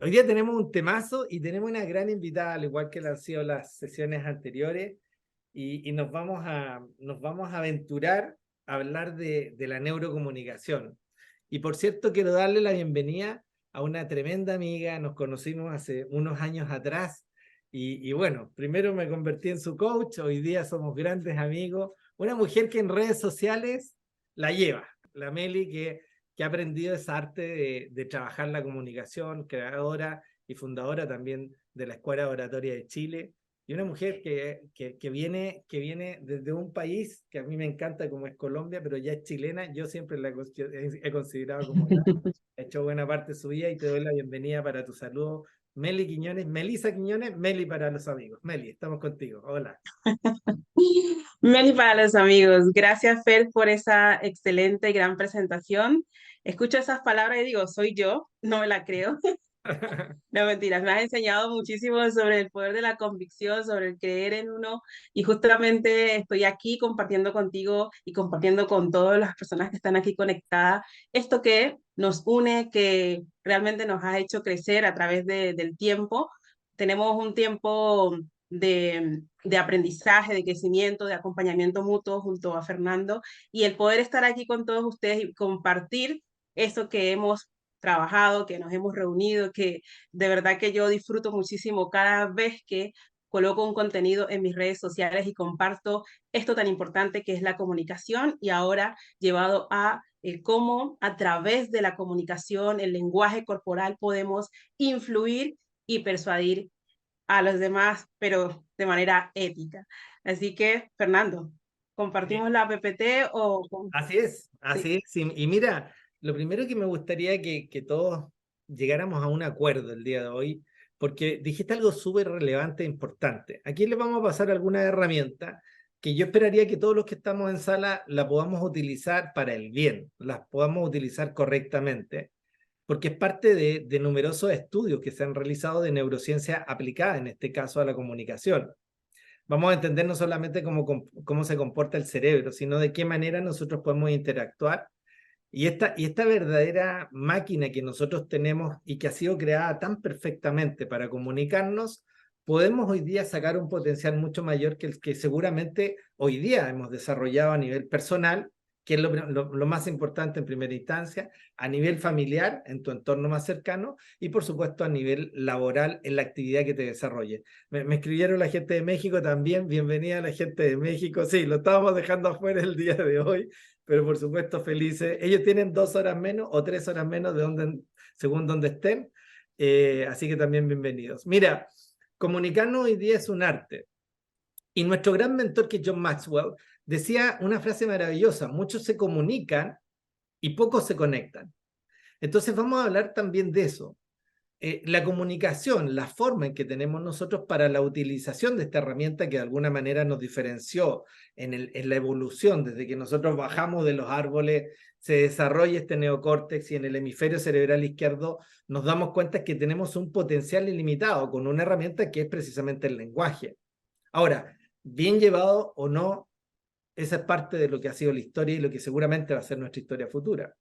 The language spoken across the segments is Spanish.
Hoy día tenemos un temazo y tenemos una gran invitada, al igual que lo han sido las sesiones anteriores, y nos vamos a aventurar a hablar de la neurocomunicación. Y por cierto, quiero darle la bienvenida a una tremenda amiga, nos conocimos hace unos años atrás, y bueno, primero me convertí en su coach, hoy día somos grandes amigos, una mujer que en redes sociales la lleva, la Meli, que ha aprendido esa arte de trabajar la comunicación, creadora y fundadora también de la Escuela de Oratoria de Chile, y una mujer que viene desde un país que a mí me encanta como es Colombia, pero ya es chilena, yo siempre he considerado como ya, ha hecho buena parte de su vida y te doy la bienvenida para tu saludo. Meli Quiñones, Melisa Quiñones, Meli para los amigos. Meli, estamos contigo. Hola. Meli para los amigos. Gracias, Fer, por esa excelente y gran presentación. Escucho esas palabras y digo, soy yo, no me la creo. No, mentiras, me has enseñado muchísimo sobre el poder de la convicción, sobre el creer en uno y justamente estoy aquí compartiendo contigo y compartiendo con todas las personas que están aquí conectadas esto que nos une, que realmente nos ha hecho crecer a través del tiempo. Tenemos un tiempo de aprendizaje, de crecimiento, de acompañamiento mutuo junto a Fernando y el poder estar aquí con todos ustedes y compartir eso que hemos trabajado, que nos hemos reunido, que de verdad que yo disfruto muchísimo cada vez que coloco un contenido en mis redes sociales y comparto esto tan importante que es la comunicación y ahora llevado a el cómo a través de la comunicación, el lenguaje corporal podemos influir y persuadir a los demás, pero de manera ética. Así que, Fernando, Eh, ¿compartimos la PPT o...? Así es, Sí. así es. Y mira, lo primero que me gustaría que todos llegáramos a un acuerdo el día de hoy, porque dijiste algo súper relevante e importante. Aquí les vamos a pasar alguna herramienta que yo esperaría que todos los que estamos en sala la podamos utilizar para el bien, las podamos utilizar correctamente, porque es parte de numerosos estudios que se han realizado de neurociencia aplicada, en este caso a la comunicación. Vamos a entender no solamente cómo se comporta el cerebro, sino de qué manera nosotros podemos interactuar. Y esta verdadera máquina que nosotros tenemos y que ha sido creada tan perfectamente para comunicarnos, podemos hoy día sacar un potencial mucho mayor que el que seguramente hoy día hemos desarrollado a nivel personal, que es lo más importante en primera instancia, a nivel familiar, en tu entorno más cercano, y por supuesto a nivel laboral, en la actividad que te desarrolles. Me escribieron la gente de México también, bienvenida a la gente de México, sí, lo estábamos dejando afuera el día de hoy, pero por supuesto felices. Ellos tienen 2 horas menos o 3 horas menos de donde, según donde estén, así que también bienvenidos. Mira, comunicarnos hoy día es un arte. Y nuestro gran mentor, que es John Maxwell, decía una frase maravillosa: muchos se comunican y pocos se conectan. Entonces vamos a hablar también de eso. La comunicación, la forma en que tenemos nosotros para la utilización de esta herramienta que de alguna manera nos diferenció en la evolución, desde que nosotros bajamos de los árboles, se desarrolla este neocórtex y en el hemisferio cerebral izquierdo nos damos cuenta que tenemos un potencial ilimitado con una herramienta que es precisamente el lenguaje. Ahora, bien llevado o no, esa es parte de lo que ha sido la historia y lo que seguramente va a ser nuestra historia futura.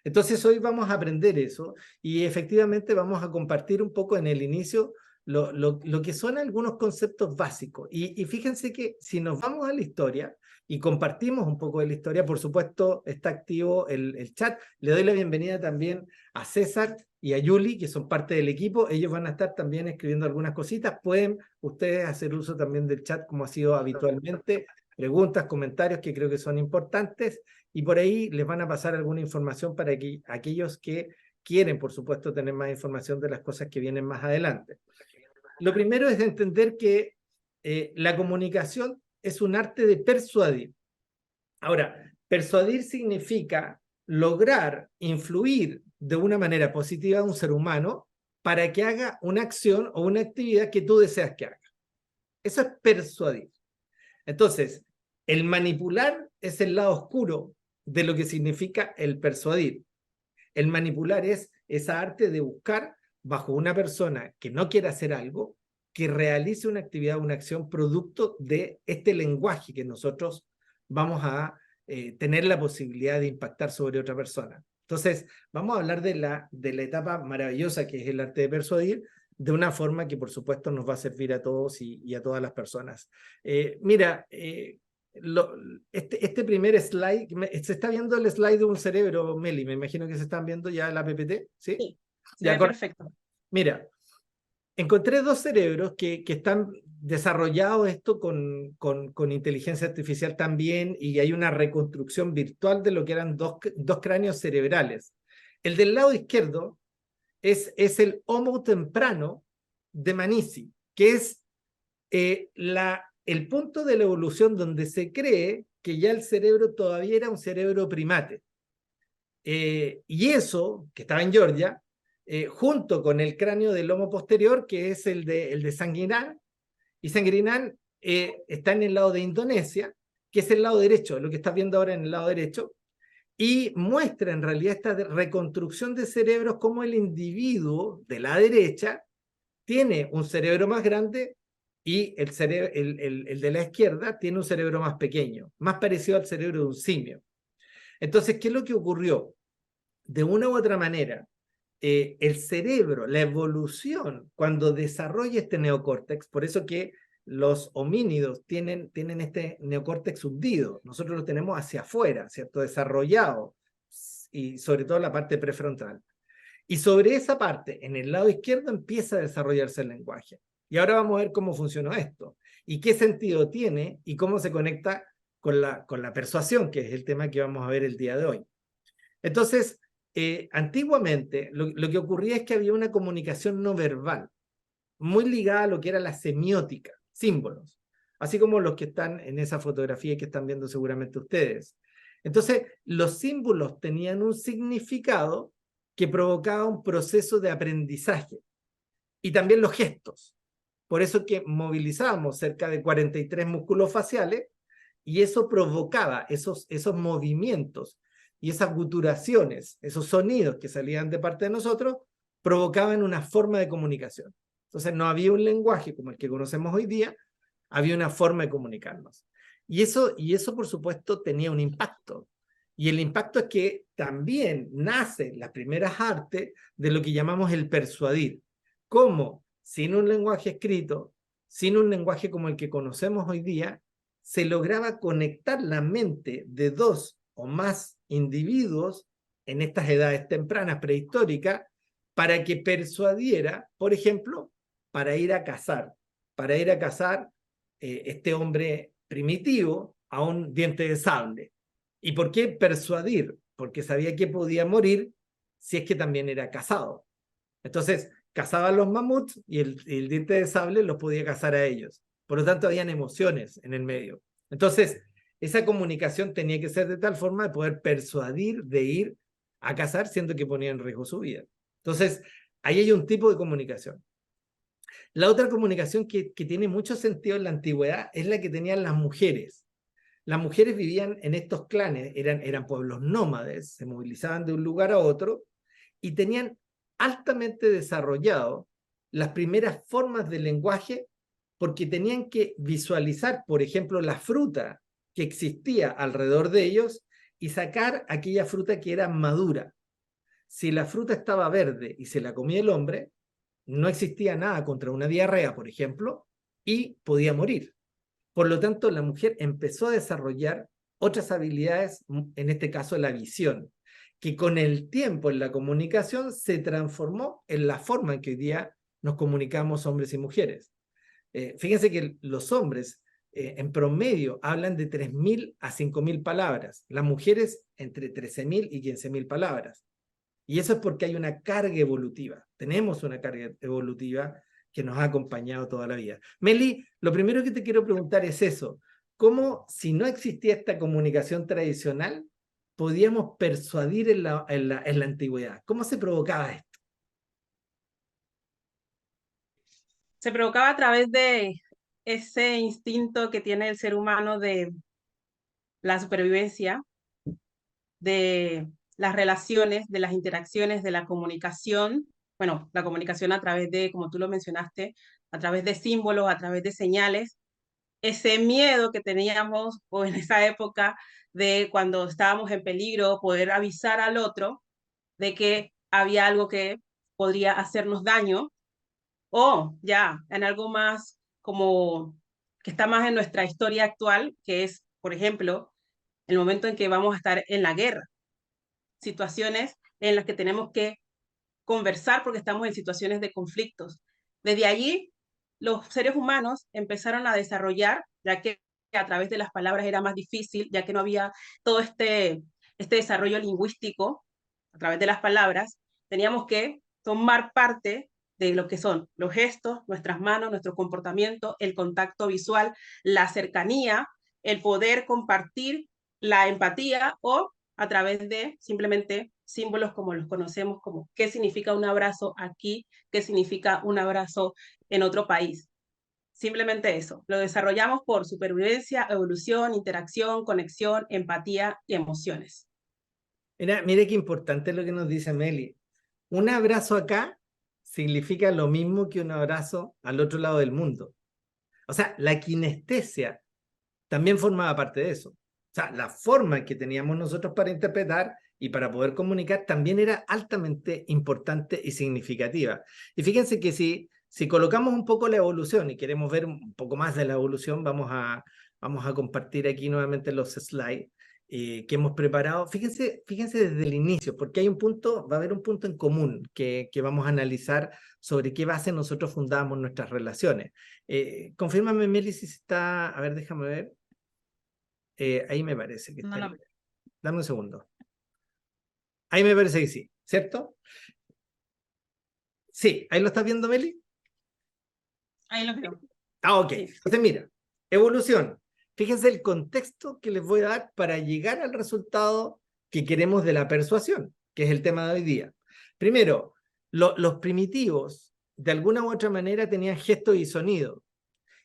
Entonces hoy vamos a aprender eso y efectivamente vamos a compartir un poco en el inicio lo que son algunos conceptos básicos. Y fíjense que si nos vamos a la historia y compartimos un poco de la historia, por supuesto está activo el chat. Le doy la bienvenida también a César y a Yuli, que son parte del equipo. Ellos van a estar también escribiendo algunas cositas. Pueden ustedes hacer uso también del chat como ha sido habitualmente. Preguntas, comentarios que creo que son importantes y por ahí les van a pasar alguna información para que aquellos que quieren, por supuesto, tener más información de las cosas que vienen más adelante. Lo primero es entender que la comunicación es un arte de persuadir. Ahora, persuadir significa lograr influir de una manera positiva a un ser humano para que haga una acción o una actividad que tú deseas que haga. Eso es persuadir. Entonces, el manipular es el lado oscuro de lo que significa el persuadir. El manipular es esa arte de buscar bajo una persona que no quiere hacer algo, que realice una actividad, una acción producto de este lenguaje que nosotros vamos a tener la posibilidad de impactar sobre otra persona. Entonces, vamos a hablar de la etapa maravillosa que es el arte de persuadir, de una forma que por supuesto nos va a servir a todos y a todas las personas. Mira, este primer slide, se está viendo el slide de un cerebro, Meli, me imagino que se están viendo ya la PPT, ¿sí? Sí, se Ya, ve perfecto. mira, encontré dos cerebros que están desarrollados esto con inteligencia artificial también, y hay una reconstrucción virtual de lo que eran dos cráneos cerebrales. El del lado izquierdo es el Homo temprano de Manisi, que es el punto de la evolución donde se cree que ya el cerebro todavía era un cerebro primate. Y eso, que estaba en Georgia, junto con el cráneo del lomo posterior, que es el de Sangrinan, y Sangrinan está en el lado de Indonesia, que es el lado derecho, lo que estás viendo ahora en el lado derecho, y muestra en realidad esta reconstrucción de cerebros, como el individuo de la derecha tiene un cerebro más grande y el de la izquierda tiene un cerebro más pequeño, más parecido al cerebro de un simio. Entonces, ¿qué es lo que ocurrió? De una u otra manera, el cerebro, la evolución, cuando desarrolla este neocórtex, por eso que los homínidos tienen este neocórtex hundido, nosotros lo tenemos hacia afuera, ¿cierto? Desarrollado, y sobre todo la parte prefrontal. Y sobre esa parte, en el lado izquierdo, empieza a desarrollarse el lenguaje. Y ahora vamos a ver cómo funcionó esto, y qué sentido tiene, y cómo se conecta con la persuasión, que es el tema que vamos a ver el día de hoy. Entonces, antiguamente lo que ocurría es que había una comunicación no verbal, muy ligada a lo que era la semiótica, símbolos, así como los que están en esa fotografía que están viendo seguramente ustedes. Entonces, los símbolos tenían un significado que provocaba un proceso de aprendizaje, y también los gestos. Por eso que movilizábamos cerca de 43 músculos faciales, y eso provocaba esos movimientos y esas guturaciones, esos sonidos que salían de parte de nosotros, provocaban una forma de comunicación. Entonces no había un lenguaje como el que conocemos hoy día, había una forma de comunicarnos. Y eso por supuesto tenía un impacto. Y el impacto es que también nacen las primeras artes de lo que llamamos el persuadir. Cómo, sin un lenguaje escrito, sin un lenguaje como el que conocemos hoy día, se lograba conectar la mente de dos o más individuos en estas edades tempranas prehistóricas para que persuadiera, por ejemplo, para ir a cazar, este hombre primitivo a un diente de sable. ¿Y por qué persuadir? Porque sabía que podía morir si es que también era cazado. Entonces, cazaban los mamuts y el diente de sable los podía cazar a ellos. Por lo tanto, habían emociones en el medio. Entonces, esa comunicación tenía que ser de tal forma de poder persuadir de ir a cazar, siendo que ponía en riesgo su vida. Entonces, ahí hay un tipo de comunicación. La otra comunicación que tiene mucho sentido en la antigüedad es la que tenían las mujeres. Las mujeres vivían en estos clanes, eran pueblos nómades, se movilizaban de un lugar a otro y tenían altamente desarrollado las primeras formas del lenguaje, porque tenían que visualizar, por ejemplo, la fruta que existía alrededor de ellos y sacar aquella fruta que era madura. Si la fruta estaba verde y se la comía el hombre, no existía nada contra una diarrea, por ejemplo, y podía morir. Por lo tanto, la mujer empezó a desarrollar otras habilidades, en este caso la visión, que con el tiempo en la comunicación se transformó en la forma en que hoy día nos comunicamos hombres y mujeres. Fíjense que los hombres en promedio hablan de 3.000 a 5.000 palabras, las mujeres entre 13.000 y 15.000 palabras. Y eso es porque hay una carga evolutiva, tenemos una carga evolutiva que nos ha acompañado toda la vida. Meli, lo primero que te quiero preguntar es eso, ¿cómo, si no existía esta comunicación tradicional, podíamos persuadir en la antigüedad? ¿Cómo se provocaba esto? Se provocaba a través de ese instinto que tiene el ser humano de la supervivencia, de las relaciones, de las interacciones, de la comunicación. Bueno, la comunicación a través de, como tú lo mencionaste, a través de símbolos, a través de señales. Ese miedo que teníamos o en esa época de cuando estábamos en peligro, poder avisar al otro, de que había algo que podría hacernos daño, o ya en algo más como que está más en nuestra historia actual, que es, por ejemplo, el momento en que vamos a estar en la guerra, situaciones en las que tenemos que conversar porque estamos en situaciones de conflictos. Desde allí, los seres humanos empezaron a desarrollar, ya que a través de las palabras era más difícil, ya que no había todo este desarrollo lingüístico a través de las palabras, teníamos que tomar parte de lo que son los gestos, nuestras manos, nuestro comportamiento, el contacto visual, la cercanía, el poder compartir, la empatía o a través de simplemente símbolos como los conocemos, como qué significa un abrazo aquí, qué significa un abrazo en otro país. Simplemente eso. Lo desarrollamos por supervivencia, evolución, interacción, conexión, empatía y emociones. Mira qué importante lo que nos dice Meli. Un abrazo acá significa lo mismo que un abrazo al otro lado del mundo. O sea, la kinestesia también formaba parte de eso. O sea, la forma que teníamos nosotros para interpretar y para poder comunicar también era altamente importante y significativa. Y fíjense que si colocamos un poco la evolución y queremos ver un poco más de la evolución, vamos a compartir aquí nuevamente los slides que hemos preparado. Fíjense desde el inicio, porque hay un punto, va a haber un punto en común que vamos a analizar sobre qué base nosotros fundamos nuestras relaciones. Confírmame, Meli, si está, a ver, déjame ver. Ahí me parece que está. No, dame un segundo. Ahí me parece que sí, ¿cierto? Sí, ¿ahí lo estás viendo, Meli? Ahí lo veo. Ah, ok. Entonces, mira, evolución. Fíjense el contexto que les voy a dar para llegar al resultado que queremos de la persuasión, que es el tema de hoy día. Primero, los primitivos, de alguna u otra manera, tenían gestos y sonidos.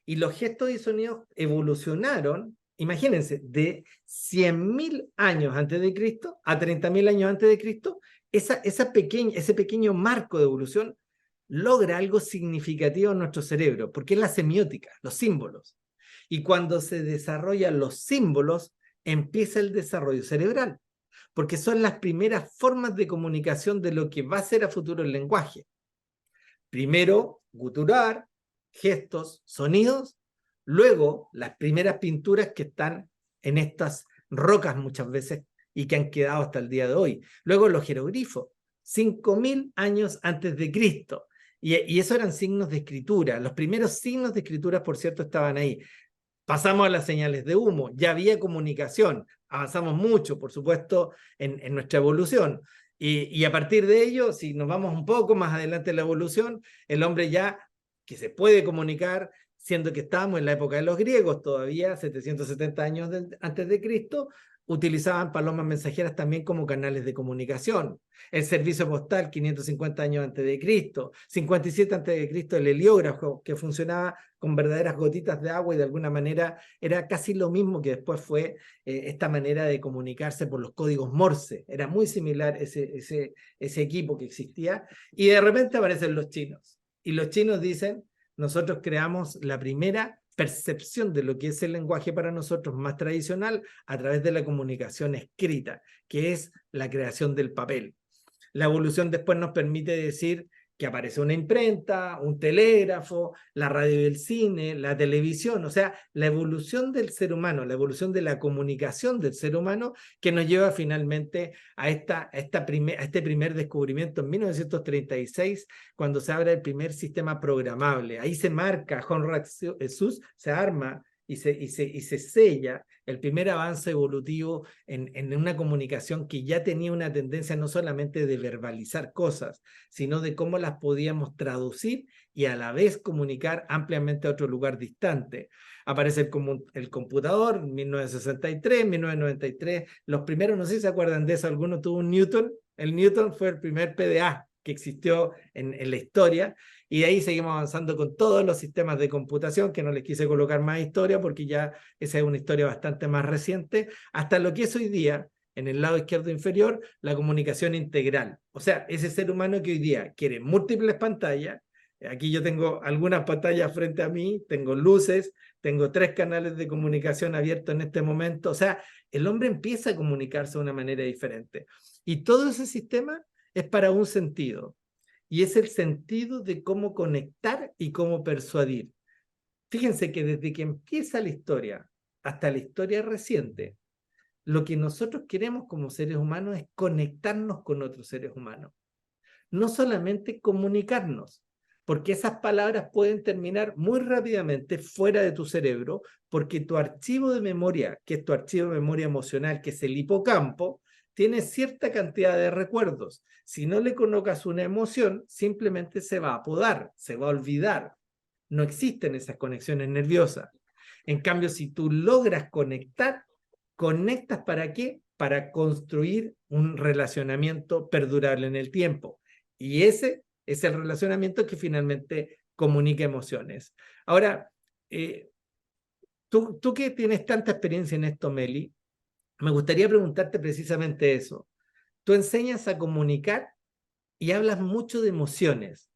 Y los gestos y sonidos evolucionaron, imagínense, de 100.000 años antes de Cristo a 30.000 años antes de Cristo, ese pequeño marco de evolución logra algo significativo en nuestro cerebro, porque es la semiótica, los símbolos. Y cuando se desarrollan los símbolos, empieza el desarrollo cerebral, porque son las primeras formas de comunicación de lo que va a ser a futuro el lenguaje. Primero, gutural, gestos, sonidos, luego las primeras pinturas que están en estas rocas muchas veces y que han quedado hasta el día de hoy. Luego los jeroglifos, 5.000 años antes de Cristo. Y eso eran signos de escritura. Los primeros signos de escritura, por cierto, estaban ahí. Pasamos a las señales de humo, ya había comunicación, avanzamos mucho, por supuesto, en nuestra evolución. Y a partir de ello, si nos vamos un poco más adelante en la evolución, el hombre ya que se puede comunicar, siendo que estábamos en la época de los griegos todavía, 770 años antes de Cristo, utilizaban palomas mensajeras también como canales de comunicación. El servicio postal, 550 años antes de Cristo, 57 antes de Cristo, el heliógrafo, que funcionaba con verdaderas gotitas de agua y de alguna manera era casi lo mismo que después fue esta manera de comunicarse por los códigos Morse. Era muy similar ese equipo que existía. Y de repente aparecen los chinos. Y los chinos dicen, nosotros creamos la primera percepción de lo que es el lenguaje para nosotros más tradicional a través de la comunicación escrita, que es la creación del papel. La evolución después nos permite decir que aparece una imprenta, un telégrafo, la radio y el cine, la televisión, o sea, la evolución del ser humano, la evolución de la comunicación del ser humano que nos lleva finalmente a este primer descubrimiento en 1936, cuando se abre el primer sistema programable. Ahí se marca, Konrad Zuse se arma y se sella el primer avance evolutivo en una comunicación que ya tenía una tendencia no solamente de verbalizar cosas, sino de cómo las podíamos traducir y a la vez comunicar ampliamente a otro lugar distante. Aparece el computador, 1963, 1993, los primeros, no sé si se acuerdan de eso, alguno tuvo un Newton, el Newton fue el primer PDA que existió en la historia, y de ahí seguimos avanzando con todos los sistemas de computación, que no les quise colocar más historia porque ya esa es una historia bastante más reciente, hasta lo que es hoy día, en el lado izquierdo inferior, la comunicación integral. O sea, ese ser humano que hoy día quiere múltiples pantallas. Aquí yo tengo algunas pantallas frente a mí, tengo luces, tengo 3 canales de comunicación abiertos en este momento. O sea, el hombre empieza a comunicarse de una manera diferente. Y todo ese sistema es para un sentido, y es el sentido de cómo conectar y cómo persuadir. Fíjense que desde que empieza la historia hasta la historia reciente, lo que nosotros queremos como seres humanos es conectarnos con otros seres humanos. No solamente comunicarnos, porque esas palabras pueden terminar muy rápidamente fuera de tu cerebro, porque tu archivo de memoria, que es tu archivo de memoria emocional, que es el hipocampo, tiene cierta cantidad de recuerdos. Si no le colocas una emoción, simplemente se va a apodar, se va a olvidar. No existen esas conexiones nerviosas. En cambio, si tú logras conectar, ¿conectas para qué? Para construir un relacionamiento perdurable en el tiempo. Y ese es el relacionamiento que finalmente comunica emociones. Ahora, tú que tienes tanta experiencia en esto, Meli, me gustaría preguntarte precisamente eso. Tú enseñas a comunicar y hablas mucho de emociones.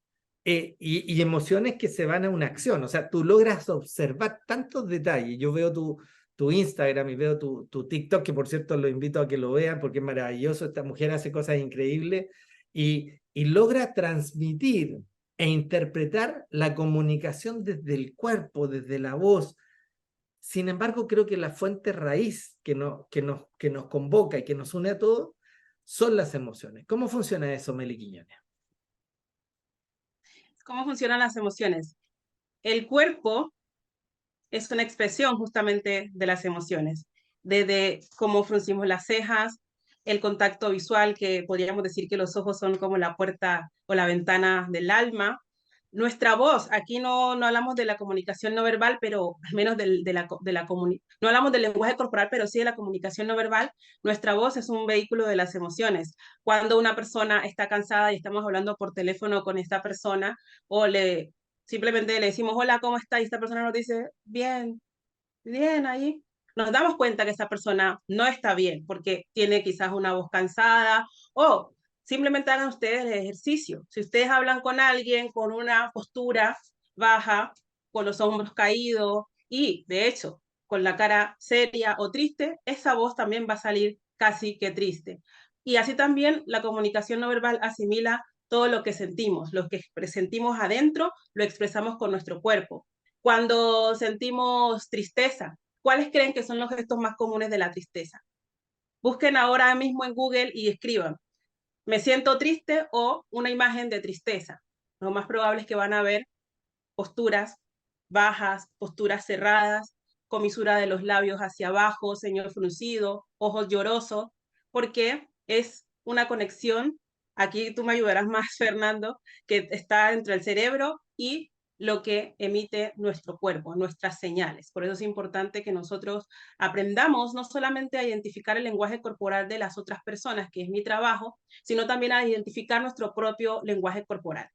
Y emociones que se van a una acción. O sea, tú logras observar tantos detalles. Yo veo tu Instagram y veo tu TikTok, que por cierto lo invito a que lo vean porque es maravilloso. Esta mujer hace cosas increíbles y logra transmitir e interpretar la comunicación desde el cuerpo, desde la voz. Sin embargo, creo que la fuente raíz que nos convoca y que nos une a todos son las emociones. ¿Cómo funciona eso, Meli Quiñones? ¿Cómo funcionan las emociones? El cuerpo es una expresión justamente de las emociones, desde cómo fruncimos las cejas, el contacto visual, que podríamos decir que los ojos son como la puerta o la ventana del alma. Nuestra voz, aquí no hablamos de la comunicación no verbal, pero al menos no hablamos del lenguaje corporal, pero sí de la comunicación no verbal. Nuestra voz es un vehículo de las emociones. Cuando una persona está cansada y estamos hablando por teléfono con esta persona, o simplemente le decimos, hola, ¿cómo está? Y esta persona nos dice, bien, bien, ahí. Nos damos cuenta que esa persona no está bien porque tiene quizás una voz cansada o simplemente hagan ustedes el ejercicio. Si ustedes hablan con alguien con una postura baja, con los hombros caídos y, de hecho, con la cara seria o triste, esa voz también va a salir casi que triste. Y así también la comunicación no verbal asimila todo lo que sentimos. Lo que sentimos adentro lo expresamos con nuestro cuerpo. Cuando sentimos tristeza, ¿cuáles creen que son los gestos más comunes de la tristeza? Busquen ahora mismo en Google y escriban, me siento triste o una imagen de tristeza. Lo más probable es que van a ver posturas bajas, posturas cerradas, comisura de los labios hacia abajo, ceño fruncido, ojos llorosos, porque es una conexión, aquí tú me ayudarás más, Fernando, que está entre el cerebro y lo que emite nuestro cuerpo, nuestras señales. Por eso es importante que nosotros aprendamos no solamente a identificar el lenguaje corporal de las otras personas, que es mi trabajo, sino también a identificar nuestro propio lenguaje corporal.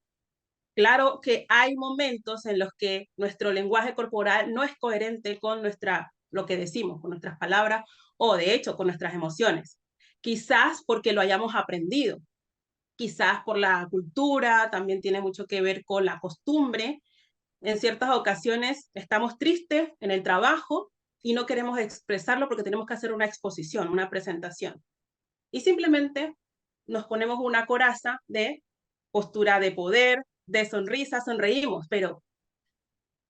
Claro que hay momentos en los que nuestro lenguaje corporal no es coherente con lo que decimos, con nuestras palabras o de hecho con nuestras emociones. Quizás porque lo hayamos aprendido, quizás por la cultura, también tiene mucho que ver con la costumbre. En ciertas ocasiones estamos tristes en el trabajo y no queremos expresarlo porque tenemos que hacer una exposición, una presentación. Y simplemente nos ponemos una coraza de postura de poder, de sonrisa, sonreímos, pero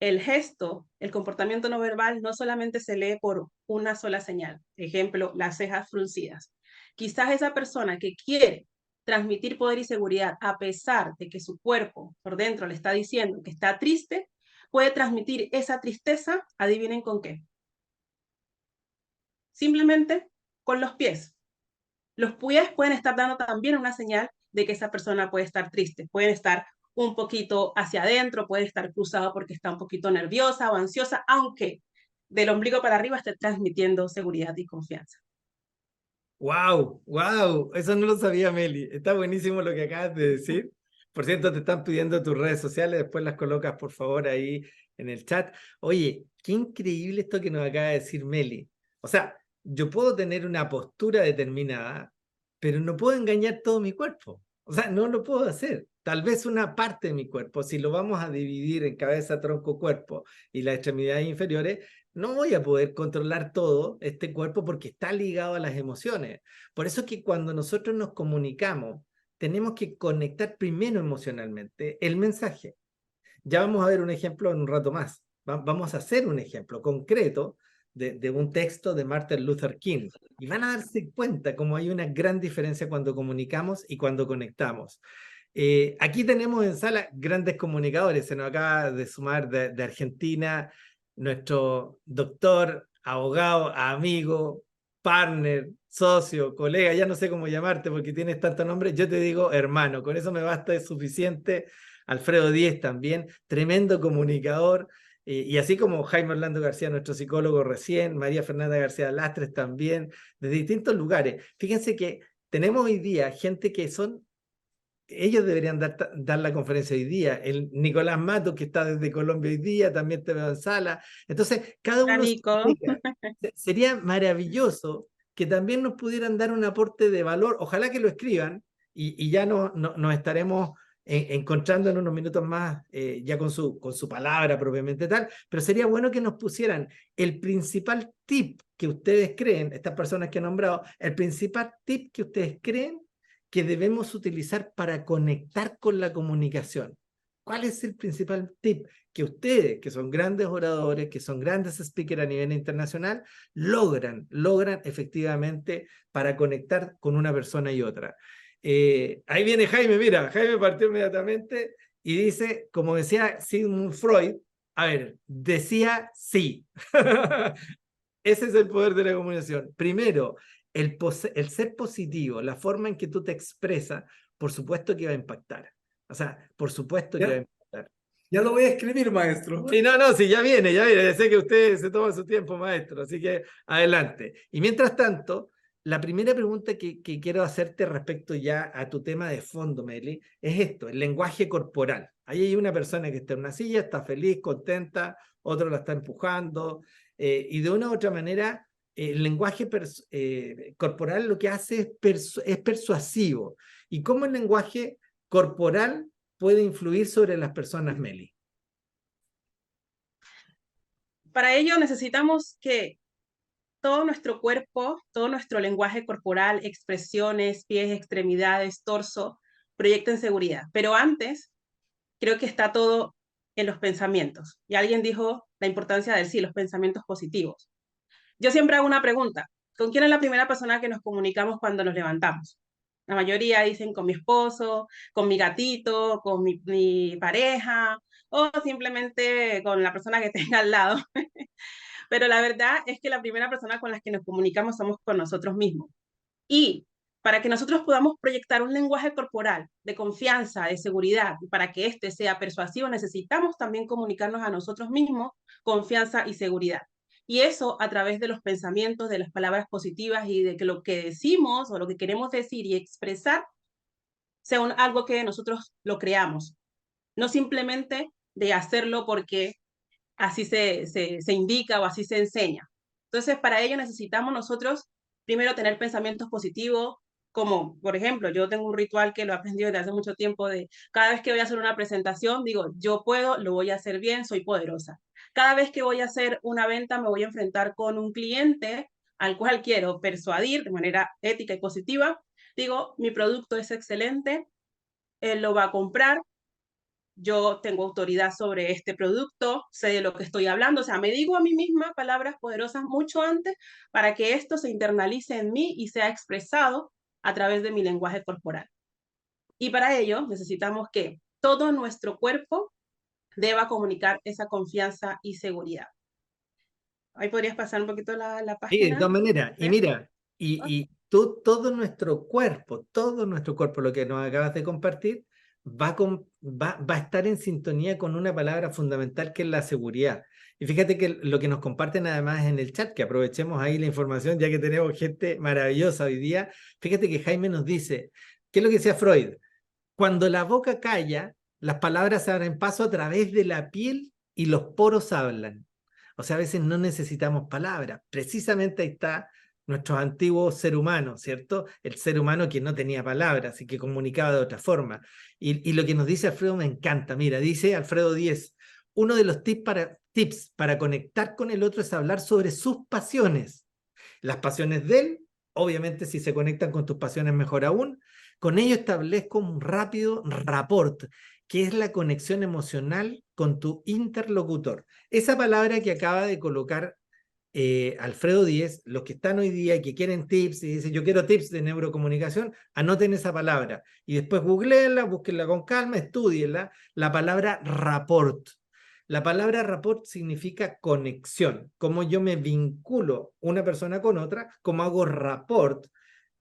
el gesto, el comportamiento no verbal no solamente se lee por una sola señal. Ejemplo, las cejas fruncidas. Quizás esa persona que quiere transmitir poder y seguridad a pesar de que su cuerpo por dentro le está diciendo que está triste, puede transmitir esa tristeza, adivinen con qué. Simplemente con los pies. Los pies pueden estar dando también una señal de que esa persona puede estar triste, pueden estar un poquito hacia adentro, puede estar cruzado porque está un poquito nerviosa o ansiosa, aunque del ombligo para arriba esté transmitiendo seguridad y confianza. ¡Wow! ¡Wow! Eso no lo sabía, Meli. Está buenísimo lo que acabas de decir. Por cierto, te están pidiendo tus redes sociales, después las colocas por favor ahí en el chat. Oye, qué increíble esto que nos acaba de decir Meli. O sea, yo puedo tener una postura determinada, pero no puedo engañar todo mi cuerpo. O sea, no lo puedo hacer. Tal vez una parte de mi cuerpo, si lo vamos a dividir en cabeza, tronco, cuerpo y las extremidades inferiores, no voy a poder controlar todo este cuerpo porque está ligado a las emociones. Por eso es que cuando nosotros nos comunicamos, tenemos que conectar primero emocionalmente el mensaje. Ya vamos a ver un ejemplo en un rato más. Vamos a hacer un ejemplo concreto de un texto de Martin Luther King. Y van a darse cuenta cómo hay una gran diferencia cuando comunicamos y cuando conectamos. Aquí tenemos en sala grandes comunicadores. Se nos acaba de sumar de Argentina nuestro doctor, abogado, amigo, partner, socio, colega, ya no sé cómo llamarte porque tienes tanto nombre. Yo te digo hermano, con eso me basta, es suficiente. Alfredo Díez también, tremendo comunicador. Y así como Jaime Orlando García, nuestro psicólogo recién, María Fernanda García Lastres también, de distintos lugares. Fíjense que tenemos hoy día gente que son, ellos deberían dar la conferencia hoy día. El Nicolás Mato, que está desde Colombia hoy día, también te veo en sala. Entonces, cada Hola, uno se Nico. dedica. Sería maravilloso que también nos pudieran dar un aporte de valor. Ojalá que lo escriban y ya nos estaremos encontrando en unos minutos más ya con su palabra propiamente tal, pero sería bueno que nos pusieran el principal tip que ustedes creen, estas personas que han nombrado, el principal tip que ustedes creen que debemos utilizar para conectar con la comunicación. ¿Cuál es el principal tip que ustedes, que son grandes oradores, que son grandes speakers a nivel internacional, logran efectivamente para conectar con una persona y otra? Ahí viene Jaime, mira, Jaime partió inmediatamente y dice, como decía Sigmund Freud, a ver, decía sí. Ese es el poder de la comunicación. Primero, el ser positivo, la forma en que tú te expresas, por supuesto que va a impactar. O sea, por supuesto que va a Ya, impactar. ya lo voy a escribir, maestro. Sí, no, sí, ya viene, ya viene. Ya sé que usted se toma su tiempo, maestro, así que adelante. Y mientras tanto, la primera pregunta que quiero hacerte respecto ya a tu tema de fondo, Meli, es esto, el lenguaje corporal. Ahí hay una persona que está en una silla, está feliz, contenta, otro la está empujando, y de una u otra manera, el lenguaje corporal lo que hace es persuasivo. ¿Y cómo el lenguaje corporal puede influir sobre las personas, Meli? Para ello necesitamos que todo nuestro cuerpo, todo nuestro lenguaje corporal, expresiones, pies, extremidades, torso, proyecten seguridad. Pero antes, creo que está todo en los pensamientos. Y alguien dijo la importancia de sí, los pensamientos positivos. Yo siempre hago una pregunta. ¿Con quién es la primera persona que nos comunicamos cuando nos levantamos? La mayoría dicen con mi esposo, con mi gatito, con mi pareja o simplemente con la persona que tenga al lado. Pero la verdad es que la primera persona con la que nos comunicamos somos con nosotros mismos. Y para que nosotros podamos proyectar un lenguaje corporal de confianza, de seguridad, y para que éste sea persuasivo, necesitamos también comunicarnos a nosotros mismos confianza y seguridad. Y eso a través de los pensamientos, de las palabras positivas y de que lo que decimos o lo que queremos decir y expresar sea algo que nosotros lo creamos. No simplemente de hacerlo porque así se indica o así se enseña. Entonces, para ello necesitamos nosotros primero tener pensamientos positivos, como por ejemplo, yo tengo un ritual que lo he aprendido desde hace mucho tiempo de cada vez que voy a hacer una presentación, digo, yo puedo, lo voy a hacer bien, soy poderosa. Cada vez que voy a hacer una venta, me voy a enfrentar con un cliente al cual quiero persuadir de manera ética y positiva. Digo, mi producto es excelente, él lo va a comprar, yo tengo autoridad sobre este producto, sé de lo que estoy hablando, o sea, me digo a mí misma palabras poderosas mucho antes para que esto se internalice en mí y sea expresado a través de mi lenguaje corporal. Y para ello necesitamos que todo nuestro cuerpo deba comunicar esa confianza y seguridad. Ahí podrías pasar un poquito la Sí, de página. todas maneras. Y mira, Ah, todo nuestro cuerpo, lo que nos acabas de compartir, va a estar en sintonía con una palabra fundamental que es la seguridad. Y fíjate que lo que nos comparten además en el chat, que aprovechemos ahí la información, ya que tenemos gente maravillosa hoy día. Fíjate que Jaime nos dice, ¿qué es lo que decía Freud? Cuando la boca calla, las palabras se abren paso a través de la piel y los poros hablan. O sea, a veces no necesitamos palabras. Precisamente ahí está nuestro antiguo ser humano, ¿cierto? El ser humano que no tenía palabras y que comunicaba de otra forma. Y lo que nos dice Alfredo me encanta. Mira, dice Alfredo Díez, uno de los tips para conectar con el otro es hablar sobre sus pasiones. Las pasiones de él Obviamente, si se conectan con tus pasiones, mejor aún. Con ello establezco un rápido rapport, que es la conexión emocional con tu interlocutor. Esa palabra que acaba de colocar Alfredo Díez, los que están hoy día y que quieren tips y dicen yo quiero tips de neurocomunicación, anoten esa palabra y después googleenla, búsquenla con calma, estudienla, la palabra rapport. La palabra rapport significa conexión, cómo yo me vinculo una persona con otra, cómo hago rapport,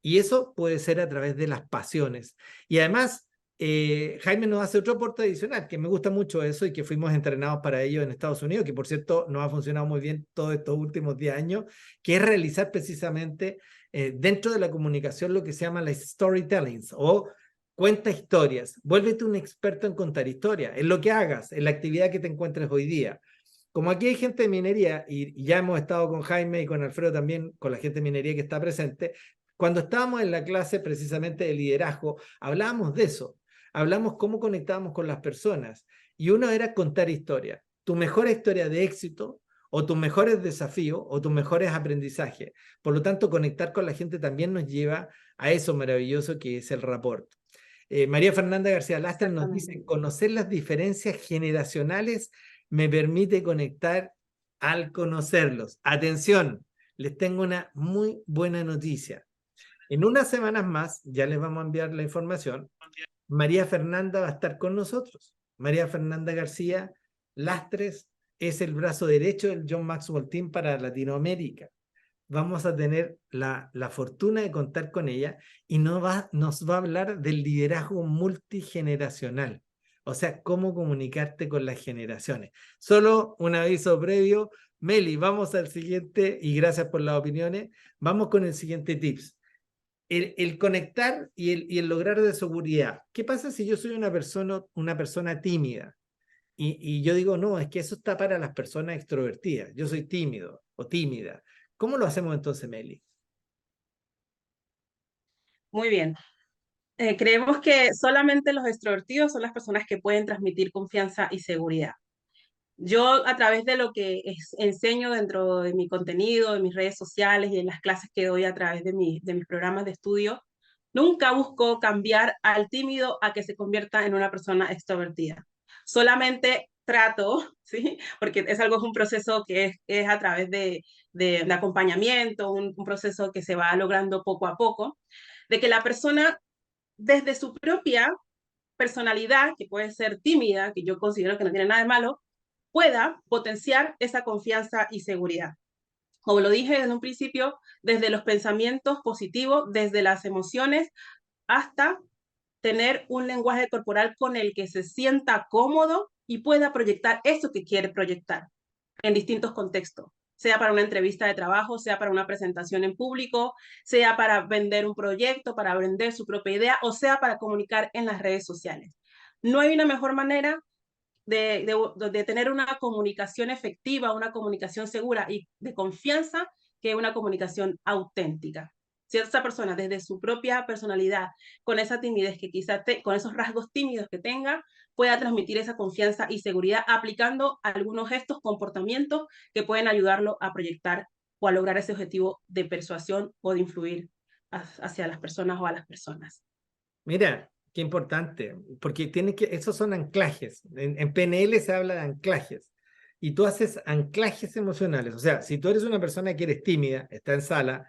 y eso puede ser a través de las pasiones. Y además, Jaime nos hace otro aporte adicional, que me gusta mucho eso y que fuimos entrenados para ello en Estados Unidos, que por cierto nos ha funcionado muy bien todos estos últimos 10 años, que es realizar precisamente dentro de la comunicación lo que se llama las storytellings o cuenta historias. Vuélvete un experto en contar historias, en lo que hagas, en la actividad que te encuentres hoy día. Como aquí hay gente de minería, y ya hemos estado con Jaime y con Alfredo también, con la gente de minería que está presente, cuando estábamos en la clase precisamente de liderazgo, hablábamos de eso, hablamos cómo conectábamos con las personas, y uno era contar historias, tu mejor historia de éxito, o tus mejores desafíos, o tus mejores aprendizajes. Por lo tanto, conectar con la gente también nos lleva a eso maravilloso que es el rapport. María Fernanda García Lastra nos dice, conocer las diferencias generacionales me permite conectar al conocerlos. Atención, les tengo una muy buena noticia. En unas semanas más, ya les vamos a enviar la información, María Fernanda va a estar con nosotros. María Fernanda García Lastres es el brazo derecho del John Maxwell Team para Latinoamérica. Vamos a tener la fortuna de contar con ella y nos va a hablar del liderazgo multigeneracional. O sea, cómo comunicarte con las generaciones. Solo un aviso previo. Meli, vamos al siguiente, y gracias por las opiniones. Vamos con el siguiente tips. El conectar y el lograr de seguridad. ¿Qué pasa si yo soy una persona tímida? Y yo digo, no, es que eso está para las personas extrovertidas. Yo soy tímido o tímida. ¿Cómo lo hacemos entonces, Meli? Muy bien. Creemos que solamente los extrovertidos son las personas que pueden transmitir confianza y seguridad. Yo, a través de lo que enseño dentro de mi contenido, de mis redes sociales y en las clases que doy a través de mis programas de estudio, nunca busco cambiar al tímido a que se convierta en una persona extrovertida. Solamente trato, ¿sí? Porque es un proceso que es a través de acompañamiento, un proceso que se va logrando poco a poco, de que la persona, desde su propia personalidad, que puede ser tímida, que yo considero que no tiene nada de malo, pueda potenciar esa confianza y seguridad. Como lo dije en un principio, desde los pensamientos positivos, desde las emociones, hasta tener un lenguaje corporal con el que se sienta cómodo y pueda proyectar eso que quiere proyectar en distintos contextos, sea para una entrevista de trabajo, sea para una presentación en público, sea para vender un proyecto, para vender su propia idea, o sea para comunicar en las redes sociales. No hay una mejor manera de tener una comunicación efectiva, una comunicación segura y de confianza que una comunicación auténtica. Si esa persona desde su propia personalidad, con esa timidez que quizá con esos rasgos tímidos que tenga, pueda transmitir esa confianza y seguridad aplicando algunos gestos, comportamientos que pueden ayudarlo a proyectar o a lograr ese objetivo de persuasión o de influir hacia las personas o a las personas. Mira, qué importante, porque esos son anclajes. En PNL se habla de anclajes. Y tú haces anclajes emocionales. O sea, si tú eres una persona que eres tímida, está en sala,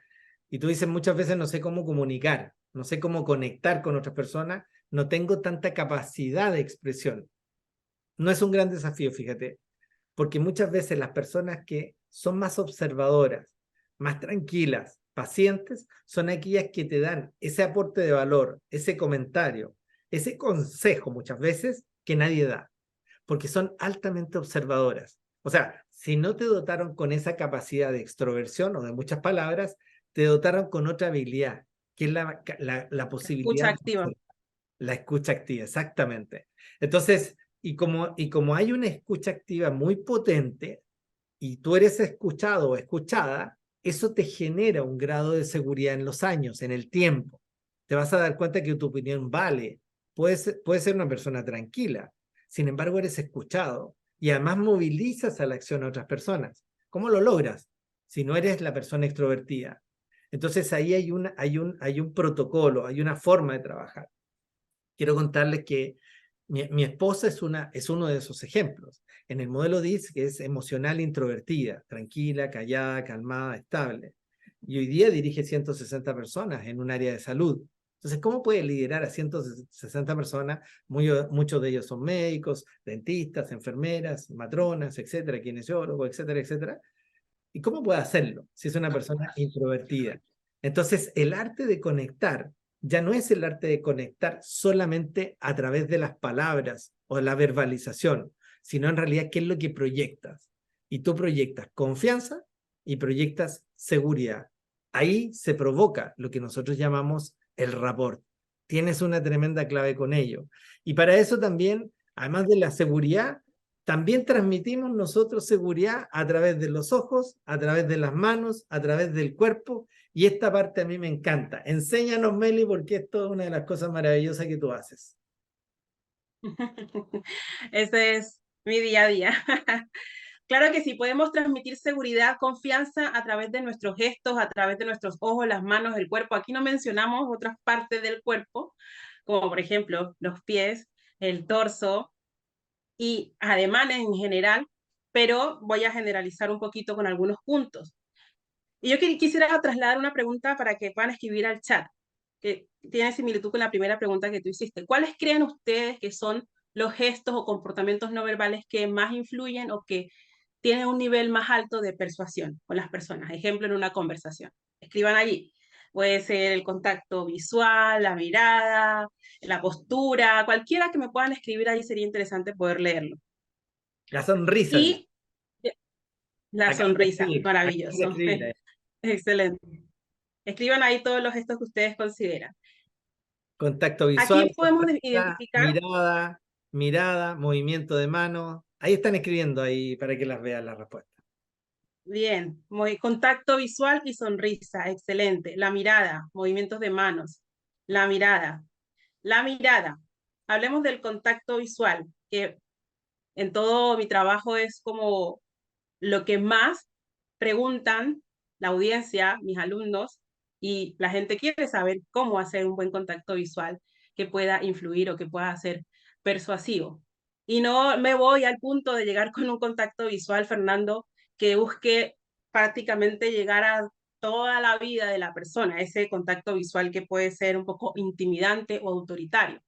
y tú dices muchas veces no sé cómo comunicar, no sé cómo conectar con otras personas, no tengo tanta capacidad de expresión. No es un gran desafío, fíjate, porque muchas veces las personas que son más observadoras, más tranquilas, pacientes, son aquellas que te dan ese aporte de valor, ese comentario, ese consejo muchas veces que nadie da, porque son altamente observadoras. O sea, si no te dotaron con esa capacidad de extroversión o de muchas palabras, te dotaron con otra habilidad, que es la posibilidad Escucha activa. la escucha activa, exactamente. Entonces, y como hay una escucha activa muy potente y tú eres escuchado o escuchada, eso te genera un grado de seguridad en los años, en el tiempo. Te vas a dar cuenta que tu opinión vale. Puedes ser una persona tranquila, sin embargo eres escuchado y además movilizas a la acción a otras personas. ¿Cómo lo logras? Si no eres la persona extrovertida. Entonces ahí hay un protocolo, hay una forma de trabajar. Quiero contarles que mi esposa es uno de esos ejemplos. En el modelo DISC, que es emocional introvertida, tranquila, callada, calmada, estable. Y hoy día dirige 160 personas en un área de salud. Entonces, ¿cómo puede liderar a 160 personas? Muchos de ellos son médicos, dentistas, enfermeras, matronas, etcétera, kinesiólogos, etcétera, etcétera. ¿Y cómo puede hacerlo si es una persona introvertida? Entonces, el arte de conectar ya no es el arte de conectar solamente a través de las palabras o la verbalización, sino en realidad qué es lo que proyectas. Y tú proyectas confianza y proyectas seguridad. Ahí se provoca lo que nosotros llamamos el rapport. Tienes una tremenda clave con ello. Y para eso también, además de la seguridad, también transmitimos nosotros seguridad a través de los ojos, a través de las manos, a través del cuerpo. Y esta parte a mí me encanta. Enséñanos, Meli, porque esto es una de las cosas maravillosas que tú haces. Ese es mi día a día. Claro que sí, podemos transmitir seguridad, confianza a través de nuestros gestos, a través de nuestros ojos, las manos, el cuerpo. Aquí no mencionamos otras partes del cuerpo, como por ejemplo los pies, el torso y ademanes en general, pero voy a generalizar un poquito con algunos puntos. Y yo quisiera trasladar una pregunta para que puedan escribir al chat, que tiene similitud con la primera pregunta que tú hiciste. ¿Cuáles creen ustedes que son los gestos o comportamientos no verbales que más influyen o que tienen un nivel más alto de persuasión con las personas? Ejemplo, en una conversación. Escriban allí. Puede ser el contacto visual, la mirada, la postura, cualquiera que me puedan escribir ahí sería interesante poder leerlo. La sonrisa, dice. Y la Acá de sonrisa, escribir, acá de maravilloso. escribir. Excelente. Escriban ahí todos los gestos que ustedes consideran. Contacto visual, Aquí podemos sonrisa, identificar, mirada, mirada, movimiento de mano. Ahí están escribiendo ahí para que las vean las respuestas. bien, contacto visual y sonrisa, excelente. La mirada, movimientos de manos. La mirada. La mirada. Hablemos del contacto visual, que en todo mi trabajo es como lo que más preguntan la audiencia, mis alumnos, y la gente quiere saber cómo hacer un buen contacto visual que pueda influir o que pueda ser persuasivo. Y no me voy al punto de llegar con un contacto visual, Fernando, que busque prácticamente llegar a toda la vida de la persona, ese contacto visual que puede ser un poco intimidante o autoritario.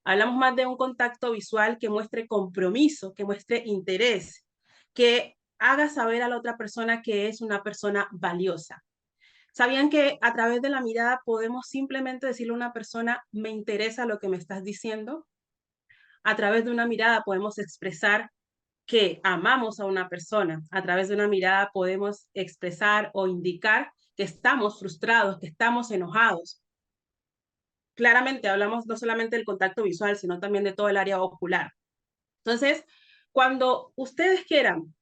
Hablamos más de un contacto visual que muestre compromiso, que muestre interés, que haga saber a la otra persona que es una persona valiosa. ¿Sabían que a través de la mirada podemos simplemente decirle a una persona, me interesa lo que me estás diciendo? A través de una mirada podemos expresar que amamos a una persona. A través de una mirada podemos expresar o indicar que estamos frustrados, que estamos enojados. Claramente hablamos no solamente del contacto visual, sino también de todo el área ocular. Entonces, cuando ustedes quieran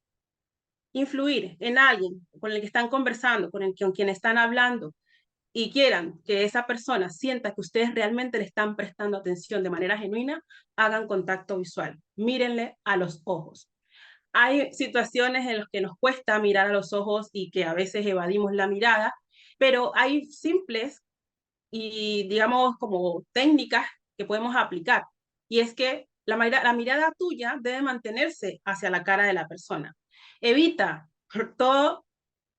influir en alguien con el que están conversando, con quien están hablando, y quieran que esa persona sienta que ustedes realmente le están prestando atención de manera genuina, hagan contacto visual, mírenle a los ojos. Hay situaciones en las que nos cuesta mirar a los ojos y que a veces evadimos la mirada, pero hay simples y, digamos, como técnicas que podemos aplicar. Y es que la mirada tuya debe mantenerse hacia la cara de la persona. Evita todo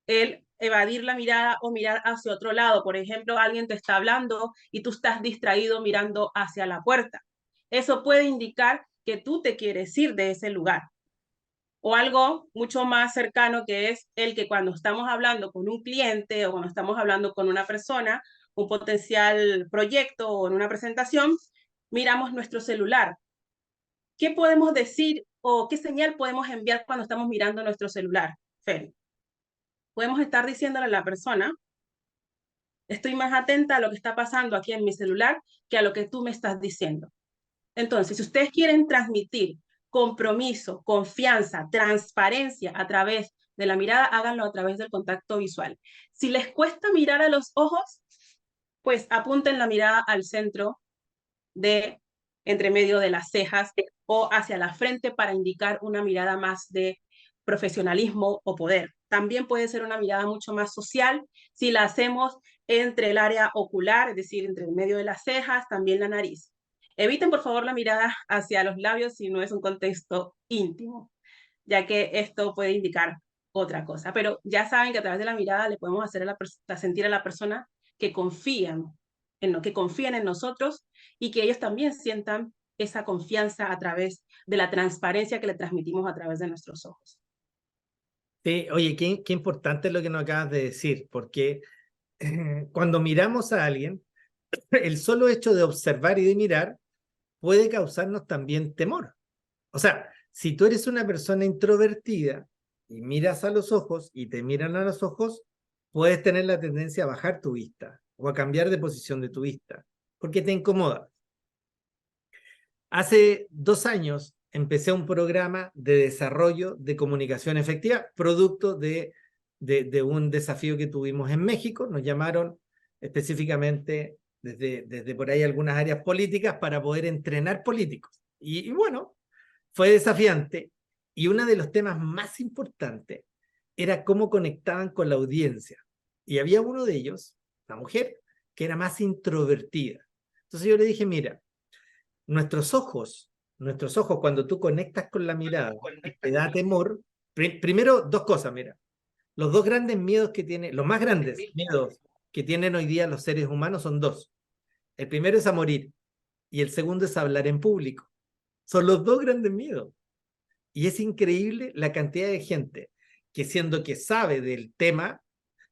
el evadir la mirada o mirar hacia otro lado. Por ejemplo, alguien te está hablando y tú estás distraído mirando hacia la puerta. Eso puede indicar que tú te quieres ir de ese lugar. O algo mucho más cercano, que es el que cuando estamos hablando con un cliente o cuando estamos hablando con una persona, un potencial proyecto o en una presentación, miramos nuestro celular. ¿Qué podemos decir o qué señal podemos enviar cuando estamos mirando nuestro celular, Fer? Podemos estar diciéndole a la persona, estoy más atenta a lo que está pasando aquí en mi celular que a lo que tú me estás diciendo. Entonces, si ustedes quieren transmitir compromiso, confianza, transparencia a través de la mirada, háganlo a través del contacto visual. Si les cuesta mirar a los ojos, pues apunten la mirada al centro de entre medio de las cejas o hacia la frente para indicar una mirada más de profesionalismo o poder. También puede ser una mirada mucho más social si la hacemos entre el área ocular, es decir, entre el medio de las cejas, también la nariz. Eviten, por favor, la mirada hacia los labios si no es un contexto íntimo, ya que esto puede indicar otra cosa. Pero ya saben que a través de la mirada le podemos hacer a sentir a la persona que que confían en nosotros y que ellos también sientan esa confianza a través de la transparencia que le transmitimos a través de nuestros ojos. Sí, oye, qué importante es lo que nos acabas de decir, porque cuando miramos a alguien, el solo hecho de observar y de mirar puede causarnos también temor. O sea, si tú eres una persona introvertida y miras a los ojos y te miran a los ojos, puedes tener la tendencia a bajar tu vista o a cambiar de posición de tu vista, porque te incomoda. Hace 2 años empecé un programa de desarrollo de comunicación efectiva, producto de un desafío que tuvimos en México. Nos llamaron específicamente desde por ahí algunas áreas políticas para poder entrenar políticos. Y bueno, fue desafiante. Y uno de los temas más importantes era cómo conectaban con la audiencia. Y había uno de ellos, la mujer, que era más introvertida. Entonces yo le dije, mira, nuestros ojos, cuando tú conectas con la mirada, te da temor. Primero, dos cosas, mira. Los dos grandes miedos que tiene, los más grandes miedos que tienen hoy día los seres humanos son dos. El primero es a morir y el segundo es a hablar en público. Son los dos grandes miedos. Y es increíble la cantidad de gente que, siendo que sabe del tema,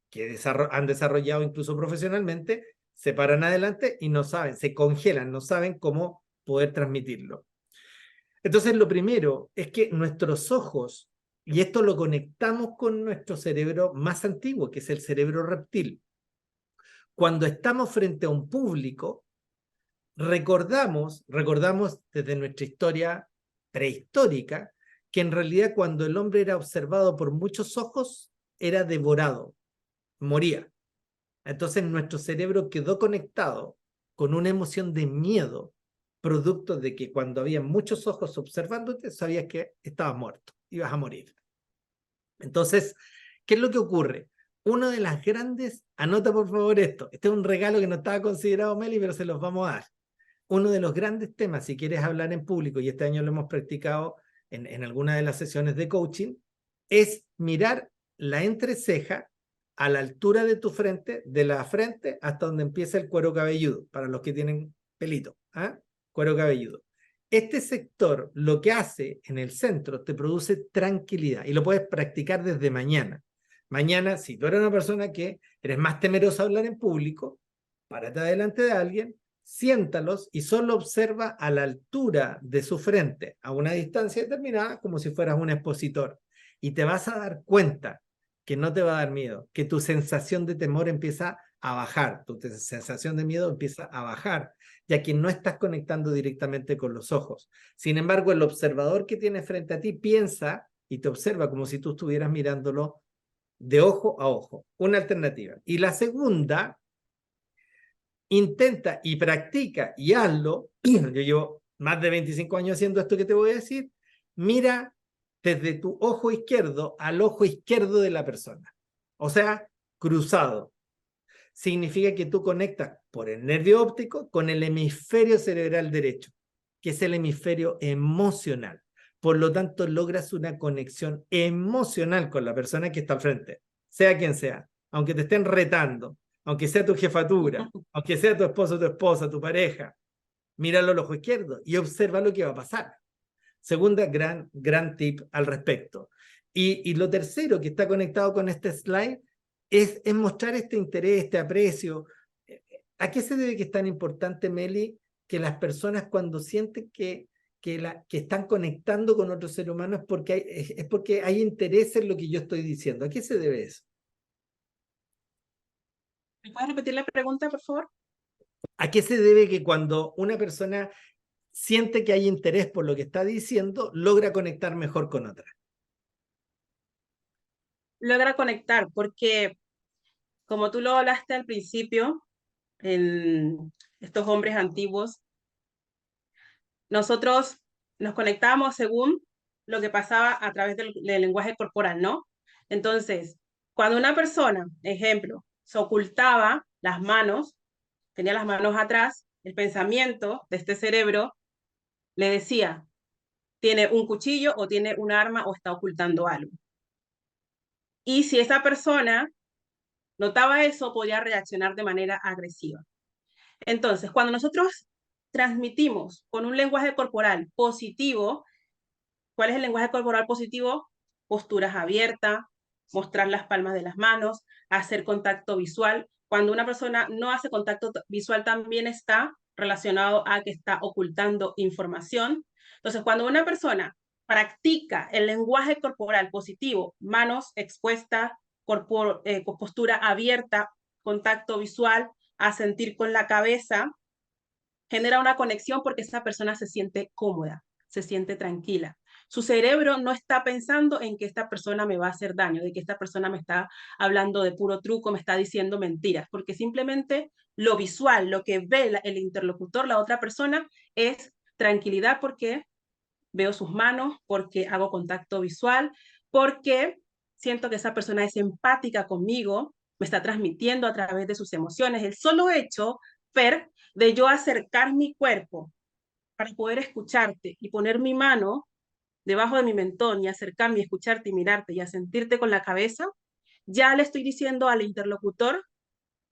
que han desarrollado incluso profesionalmente, se paran adelante y no saben, se congelan, no saben cómo poder transmitirlo. Entonces, lo primero es que nuestros ojos, y esto lo conectamos con nuestro cerebro más antiguo, que es el cerebro reptil. Cuando estamos frente a un público, recordamos desde nuestra historia prehistórica, que en realidad cuando el hombre era observado por muchos ojos, era devorado, moría. Entonces nuestro cerebro quedó conectado con una emoción de miedo, producto de que cuando había muchos ojos observándote, sabías que estabas muerto, ibas a morir. Entonces, ¿qué es lo que ocurre? Uno de las grandes, anota por favor esto, este es un regalo que no estaba considerado, Meli, pero se los vamos a dar. Uno de los grandes temas, si quieres hablar en público, y este año lo hemos practicado en alguna de las sesiones de coaching, es mirar la entreceja a la altura de tu frente, de la frente hasta donde empieza el cuero cabelludo, para los que tienen pelito, ¿ah? Cuero cabelludo. Este sector, lo que hace en el centro, te produce tranquilidad y lo puedes practicar desde mañana. Mañana, si tú eres una persona que eres más temerosa a hablar en público, párate delante de alguien, siéntalos y solo observa a la altura de su frente, a una distancia determinada, como si fueras un expositor. Y te vas a dar cuenta que no te va a dar miedo, que tu sensación de temor empieza a bajar, tu sensación de miedo empieza a bajar, ya que no estás conectando directamente con los ojos. Sin embargo, el observador que tienes frente a ti piensa y te observa como si tú estuvieras mirándolo de ojo a ojo. Una alternativa. Y la segunda, intenta y practica y hazlo. Yo llevo más de 25 años haciendo esto que te voy a decir. Mira desde tu ojo izquierdo al ojo izquierdo de la persona. O sea, cruzado. Significa que tú conectas por el nervio óptico con el hemisferio cerebral derecho, que es el hemisferio emocional. Por lo tanto, logras una conexión emocional con la persona que está al frente, sea quien sea, aunque te estén retando, aunque sea tu jefatura, aunque sea tu esposo, tu esposa, tu pareja. Míralo al ojo izquierdo y observa lo que va a pasar. Segunda gran tip al respecto. Y lo tercero que está conectado con este slide es mostrar este interés, este aprecio. ¿A qué se debe que es tan importante, Meli, que las personas cuando sienten que están conectando con otro ser humano es porque hay interés en lo que yo estoy diciendo? ¿A qué se debe eso? ¿Me puedes repetir la pregunta, por favor? ¿A qué se debe que cuando una persona siente que hay interés por lo que está diciendo, logra conectar mejor con otra? Logra conectar, porque como tú lo hablaste al principio, en estos hombres antiguos, nosotros nos conectábamos según lo que pasaba a través del lenguaje corporal, ¿no? Entonces, cuando una persona, ejemplo, se ocultaba las manos, tenía las manos atrás, el pensamiento de este cerebro le decía, tiene un cuchillo o tiene un arma o está ocultando algo. Y si esa persona notaba eso, podía reaccionar de manera agresiva. Entonces, cuando nosotros transmitimos con un lenguaje corporal positivo, ¿cuál es el lenguaje corporal positivo? Posturas abiertas, mostrar las palmas de las manos, hacer contacto visual. Cuando una persona no hace contacto visual, también está relacionado a que está ocultando información. Entonces, cuando una persona practica el lenguaje corporal positivo, manos expuestas, postura abierta, contacto visual, asentir con la cabeza, genera una conexión porque esa persona se siente cómoda, se siente tranquila. Su cerebro no está pensando en que esta persona me va a hacer daño, de que esta persona me está hablando de puro truco, me está diciendo mentiras, porque simplemente lo visual, lo que ve el interlocutor, la otra persona, es tranquilidad porque veo sus manos, porque hago contacto visual, porque siento que esa persona es empática conmigo, me está transmitiendo a través de sus emociones. El solo hecho, Fer, de yo acercar mi cuerpo para poder escucharte y poner mi mano debajo de mi mentón y acercarme y escucharte y mirarte y a sentirte con la cabeza, ya le estoy diciendo al interlocutor,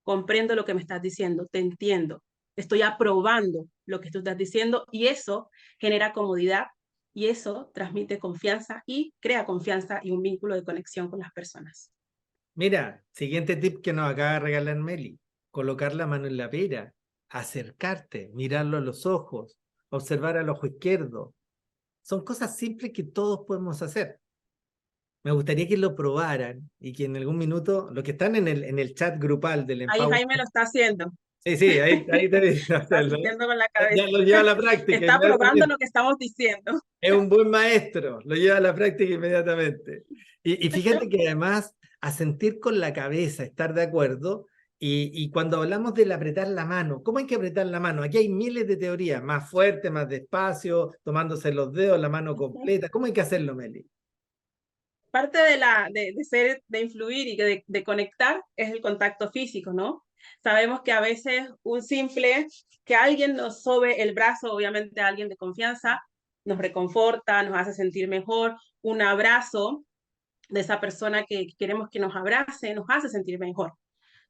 comprendo lo que me estás diciendo, te entiendo, estoy aprobando lo que tú estás diciendo y eso genera comodidad y eso transmite confianza y crea confianza y un vínculo de conexión con las personas. Mira, siguiente tip que nos acaba de regalar Meli, colocar la mano en la pera, acercarte, mirarlo a los ojos, observar al ojo izquierdo. Son cosas simples que todos podemos hacer. Me gustaría que lo probaran y que en algún minuto, los que están en el chat grupal del Ahí Empower, Jaime lo está haciendo, sí, sí, ahí te dice está hacerlo. sintiendo con la Ya cabeza, lo lleva a la práctica está aprobando inmediatamente. lo que estamos diciendo. Es un buen maestro, lo lleva a la práctica inmediatamente. Y fíjate que además, asentir con la cabeza, estar de acuerdo, y cuando hablamos del apretar la mano, ¿cómo hay que apretar la mano? Aquí hay miles de teorías, más fuerte, más despacio, tomándose los dedos, la mano completa. ¿Cómo hay que hacerlo, Meli? Parte de ser, de influir y de conectar es el contacto físico, ¿no? Sabemos que a veces un simple, que alguien nos sobe el brazo, obviamente alguien de confianza, nos reconforta, nos hace sentir mejor. Un abrazo de esa persona que queremos que nos abrace, nos hace sentir mejor.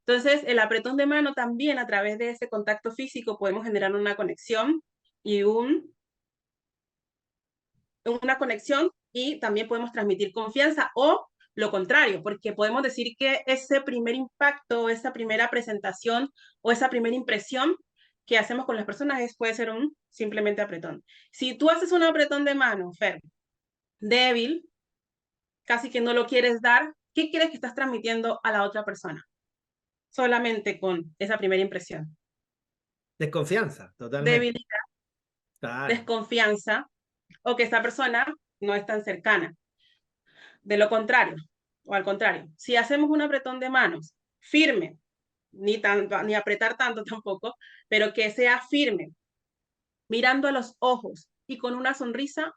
Entonces, el apretón de mano también a través de ese contacto físico podemos generar una conexión y una conexión y también podemos transmitir confianza o lo contrario, porque podemos decir que ese primer impacto, esa primera presentación o esa primera impresión que hacemos con las personas puede ser un simplemente apretón. Si tú haces un apretón de mano, Fer, débil, casi que no lo quieres dar, ¿qué quieres que estás transmitiendo a la otra persona? Solamente con esa primera impresión. Desconfianza, totalmente. Debilidad, Claro. desconfianza o que esta persona no es tan cercana. De lo contrario, o al contrario, si hacemos un apretón de manos firme, ni apretar tanto tampoco, pero que sea firme, mirando a los ojos y con una sonrisa,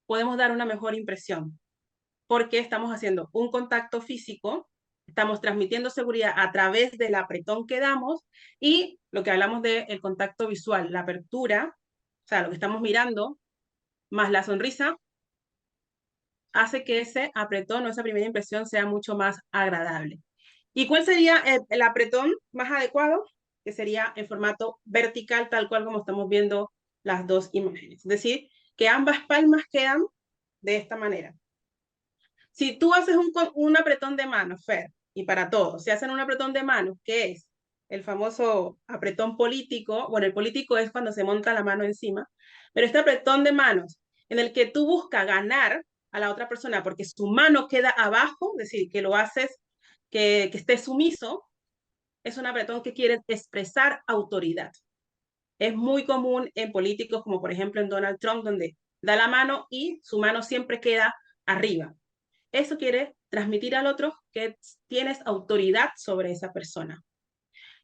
podemos dar una mejor impresión, porque estamos haciendo un contacto físico, estamos transmitiendo seguridad a través del apretón que damos y lo que hablamos del contacto visual, la apertura, o sea, lo que estamos mirando, más la sonrisa, hace que ese apretón o esa primera impresión sea mucho más agradable. ¿Y cuál sería el apretón más adecuado? Que sería en formato vertical, tal cual como estamos viendo las dos imágenes. Es decir, que ambas palmas quedan de esta manera. Si tú haces un apretón de manos, Fer, y para todos, si hacen un apretón de manos, que es el famoso apretón político, bueno, el político es cuando se monta la mano encima, pero este apretón de manos en el que tú buscas ganar a la otra persona porque su mano queda abajo, es decir, que lo haces que esté sumiso, es un apretón que quiere expresar autoridad. Es muy común en políticos como por ejemplo en Donald Trump, donde da la mano y su mano siempre queda arriba. Eso quiere transmitir al otro que tienes autoridad sobre esa persona.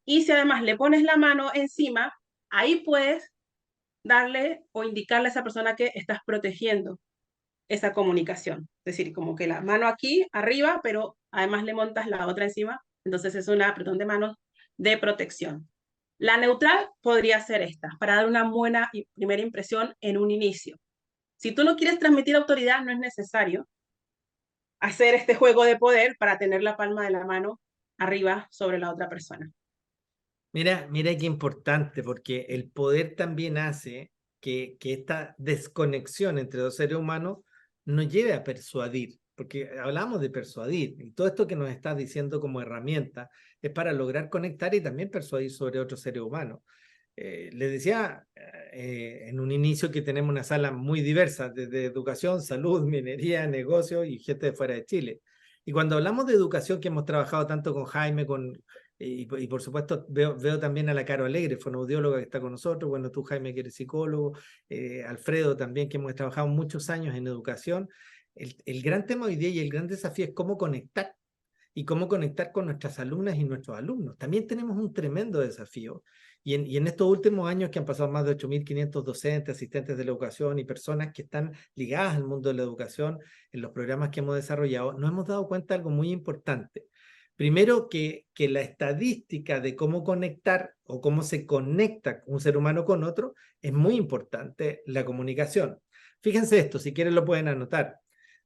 Y si además le pones la mano encima, ahí puedes darle o indicarle a esa persona que estás protegiendo esa comunicación. Es decir, como que la mano aquí, arriba, pero además le montas la otra encima. Entonces es un apretón de manos de protección. La neutral podría ser esta, para dar una buena primera impresión en un inicio. Si tú no quieres transmitir autoridad, no es necesario hacer este juego de poder para tener la palma de la mano arriba sobre la otra persona. Mira, mira qué importante, porque el poder también hace que esta desconexión entre dos seres humanos nos lleve a persuadir, porque hablamos de persuadir, y todo esto que nos estás diciendo como herramienta es para lograr conectar y también persuadir sobre otros seres humanos. Les decía en un inicio que tenemos una sala muy diversa, desde educación, salud, minería, negocios y gente de fuera de Chile. Y cuando hablamos de educación, que hemos trabajado tanto con Jaime, y por supuesto veo también a la Caro Alegre, fonoaudióloga que está con nosotros, bueno, tú Jaime que eres psicólogo, Alfredo también, que hemos trabajado muchos años en educación. El gran tema hoy día y el gran desafío es cómo conectar y cómo conectar con nuestras alumnas y nuestros alumnos. También tenemos un tremendo desafío. Y en estos últimos años que han pasado más de 8.500 docentes, asistentes de la educación y personas que están ligadas al mundo de la educación en los programas que hemos desarrollado, nos hemos dado cuenta de algo muy importante. Primero, que la estadística de cómo conectar o cómo se conecta un ser humano con otro es muy importante, la comunicación. Fíjense esto, si quieren lo pueden anotar.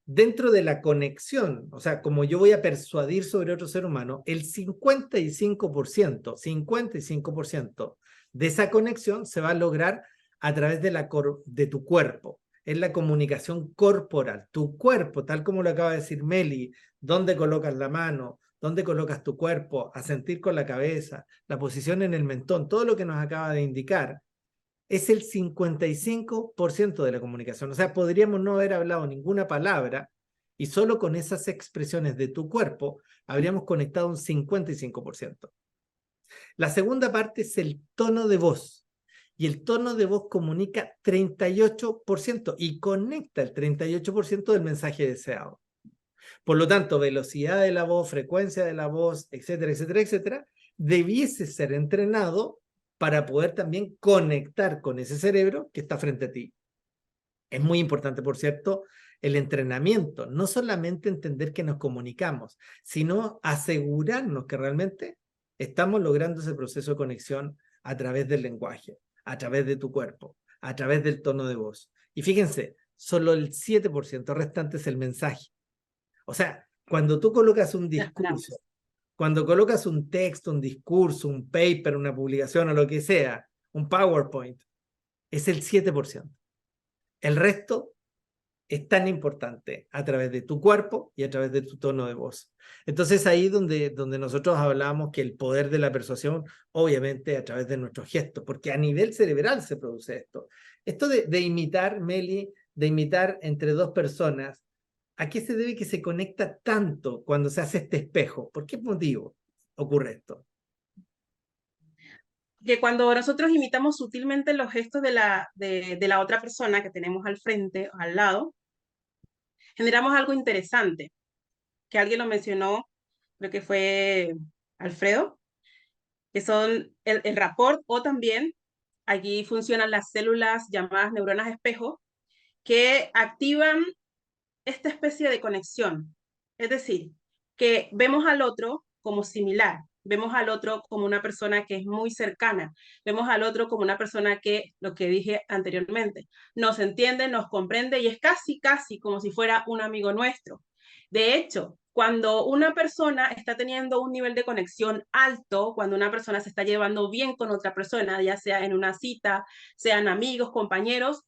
Dentro de la conexión, o sea, como yo voy a persuadir sobre otro ser humano, el 55% de esa conexión se va a lograr a través de tu cuerpo. Es la comunicación corporal. Tu cuerpo, tal como lo acaba de decir Meli, dónde colocas la mano, dónde colocas tu cuerpo, a sentir con la cabeza, la posición en el mentón, todo lo que nos acaba de indicar, es el 55% de la comunicación. O sea, podríamos no haber hablado ninguna palabra y solo con esas expresiones de tu cuerpo habríamos conectado un 55%. La segunda parte es el tono de voz. Y el tono de voz comunica 38% y conecta el 38% del mensaje deseado. Por lo tanto, velocidad de la voz, frecuencia de la voz, etcétera, etcétera, etcétera, debiese ser entrenado para poder también conectar con ese cerebro que está frente a ti. Es muy importante, por cierto, el entrenamiento, no solamente entender que nos comunicamos, sino asegurarnos que realmente estamos logrando ese proceso de conexión a través del lenguaje, a través de tu cuerpo, a través del tono de voz. Y fíjense, solo el 7% restante es el mensaje. O sea, cuando tú colocas un discurso, cuando colocas un texto, un discurso, un paper, una publicación o lo que sea, un PowerPoint, es el 7%. El resto es tan importante a través de tu cuerpo y a través de tu tono de voz. Entonces ahí donde nosotros hablamos que el poder de la persuasión, obviamente a través de nuestros gestos, porque a nivel cerebral se produce esto. Esto de imitar, Meli, de imitar entre dos personas, ¿a qué se debe que se conecta tanto cuando se hace este espejo? ¿Por qué motivo ocurre esto? Que cuando nosotros imitamos sutilmente los gestos de la otra persona que tenemos al frente o al lado, generamos algo interesante, que alguien lo mencionó, creo que fue Alfredo, que son el rapport, o también allí funcionan las células llamadas neuronas espejo, que activan esta especie de conexión. Es decir, que vemos al otro como similar, vemos al otro como una persona que es muy cercana, vemos al otro como una persona que, lo que dije anteriormente, nos entiende, nos comprende y es casi, casi como si fuera un amigo nuestro. De hecho, cuando una persona está teniendo un nivel de conexión alto, cuando una persona se está llevando bien con otra persona, ya sea en una cita, sean amigos, compañeros,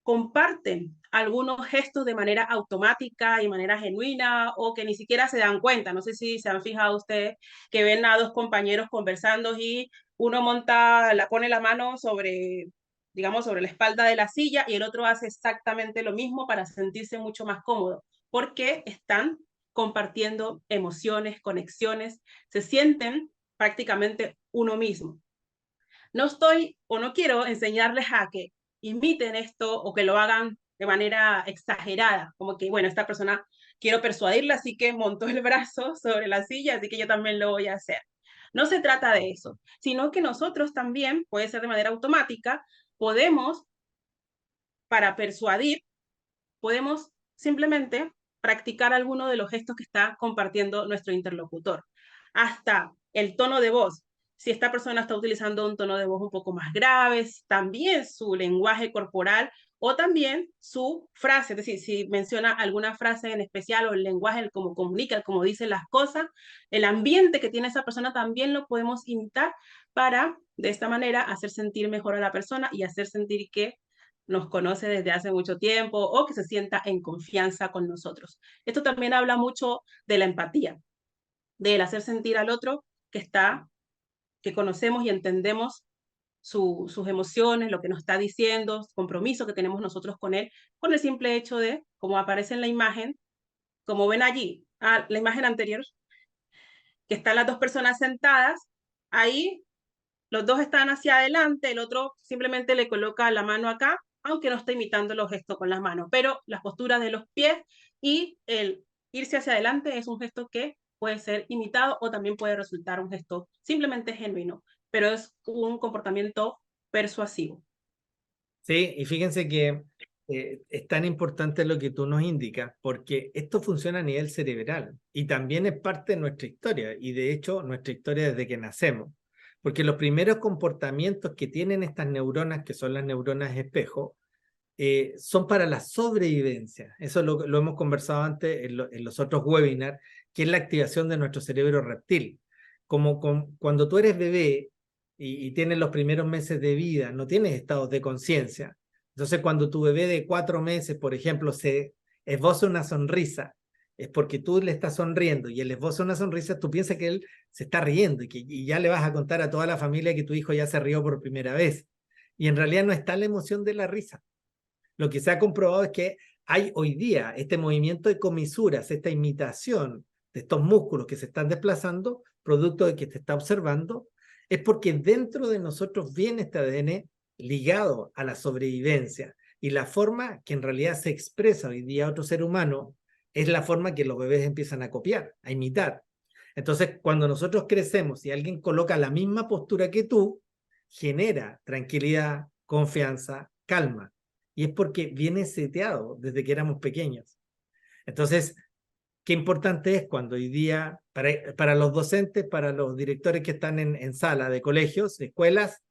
comparten algunos gestos de manera automática y manera genuina o que ni siquiera se dan cuenta. No sé si se han fijado ustedes que ven a dos compañeros conversando y uno pone la mano sobre, digamos, sobre la espalda de la silla y el otro hace exactamente lo mismo para sentirse mucho más cómodo, porque están compartiendo emociones, conexiones, se sienten prácticamente uno mismo. No estoy o no quiero enseñarles a que imiten esto o que lo hagan de manera exagerada, como que, bueno, esta persona quiero persuadirla, así que montó el brazo sobre la silla, así que yo también lo voy a hacer. No se trata de eso, sino que nosotros también, puede ser de manera automática, podemos, para persuadir, podemos simplemente practicar alguno de los gestos que está compartiendo nuestro interlocutor. Hasta el tono de voz. Si esta persona está utilizando un tono de voz un poco más grave, también su lenguaje corporal o también su frase, es decir, si menciona alguna frase en especial o el lenguaje, el cómo comunica, el cómo dice las cosas, el ambiente que tiene esa persona también lo podemos imitar para, de esta manera, hacer sentir mejor a la persona y hacer sentir que nos conoce desde hace mucho tiempo o que se sienta en confianza con nosotros. Esto también habla mucho de la empatía, del hacer sentir al otro que conocemos y entendemos sus emociones, lo que nos está diciendo, su compromiso que tenemos nosotros con él, con el simple hecho de, como aparece en la imagen, como ven allí, la imagen anterior, que están las dos personas sentadas, ahí los dos están hacia adelante, el otro simplemente le coloca la mano acá, aunque no está imitando los gestos con las manos, pero las posturas de los pies y el irse hacia adelante es un gesto que puede ser imitado o también puede resultar un gesto simplemente genuino, pero es un comportamiento persuasivo. Sí, y fíjense que es tan importante lo que tú nos indicas, porque esto funciona a nivel cerebral y también es parte de nuestra historia, y de hecho nuestra historia desde que nacemos. Porque los primeros comportamientos que tienen estas neuronas, que son las neuronas espejo, son para la sobrevivencia. Eso lo hemos conversado antes en los otros webinars, que es la activación de nuestro cerebro reptil. Cuando tú eres bebé y tienes los primeros meses de vida, no tienes estados de conciencia. Entonces, cuando tu bebé de 4 meses, por ejemplo, se esboza una sonrisa, es porque tú le estás sonriendo y él esboza una sonrisa, tú piensas que él se está riendo y ya le vas a contar a toda la familia que tu hijo ya se rió por primera vez. Y en realidad no está la emoción de la risa. Lo que se ha comprobado es que hay hoy día este movimiento de comisuras, esta imitación de estos músculos que se están desplazando, producto de que te está observando, es porque dentro de nosotros viene este ADN ligado a la sobrevivencia. Y la forma que en realidad se expresa hoy día a otro ser humano es la forma que los bebés empiezan a copiar, a imitar. Entonces, cuando nosotros crecemos y alguien coloca la misma postura que tú, genera tranquilidad, confianza, calma. Y es porque viene seteado desde que éramos pequeños. Entonces, qué importante es cuando hoy día, para los docentes, para los directores que están en sala de colegios, de escuelas,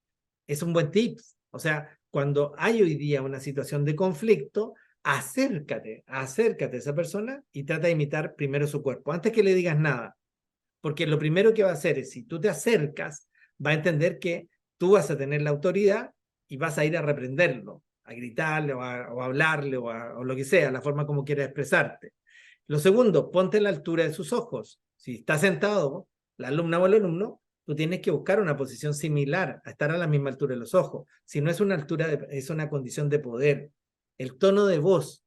es un buen tip. O sea, cuando hay hoy día una situación de conflicto, acércate a esa persona y trata de imitar primero su cuerpo, antes que le digas nada. Porque lo primero que va a hacer es, si tú te acercas, va a entender que tú vas a tener la autoridad y vas a ir a reprenderlo, a gritarle o a hablarle o lo que sea, la forma como quieras expresarte. Lo segundo, ponte a la altura de sus ojos. Si está sentado la alumna o el alumno, tú tienes que buscar una posición similar, a estar a la misma altura de los ojos. Si no es una altura, es una condición de poder. El tono de voz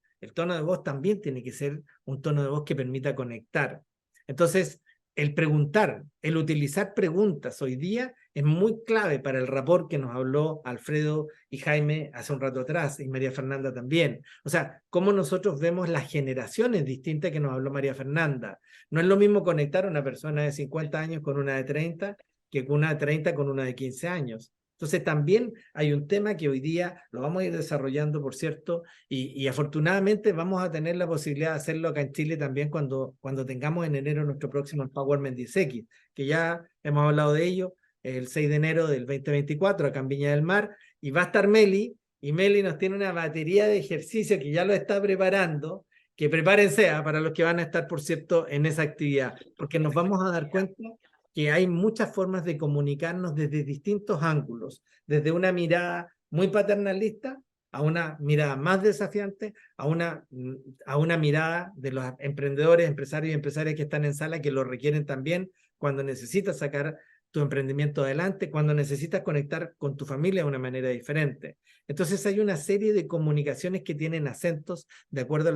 también tiene que ser un tono de voz que permita conectar. Entonces, el preguntar, el utilizar preguntas hoy día es muy clave para el rapport que nos habló Alfredo y Jaime hace un rato atrás, y María Fernanda también. O sea, cómo nosotros vemos las generaciones distintas que nos habló María Fernanda. No es lo mismo conectar a una persona de 50 años con una de 30 que con una de 30 con una de 15 años. Entonces también hay un tema que hoy día lo vamos a ir desarrollando, por cierto, y afortunadamente vamos a tener la posibilidad de hacerlo acá en Chile también cuando tengamos en enero nuestro próximo Empowerment 10X, que ya hemos hablado de ello, el 6 de enero del 2024 acá en Viña del Mar, y va a estar Meli, y Meli nos tiene una batería de ejercicio que ya lo está preparando, que prepárense para los que van a estar, por cierto, en esa actividad, porque nos vamos a dar cuenta que hay muchas formas de comunicarnos desde distintos ángulos, desde una mirada muy paternalista a una mirada más desafiante, a una mirada de los emprendedores, empresarios y empresarias que están en sala, que lo requieren también cuando necesitas sacar tu emprendimiento adelante, cuando necesitas conectar con tu familia de una manera diferente. Entonces hay una serie de comunicaciones que tienen acentos de acuerdo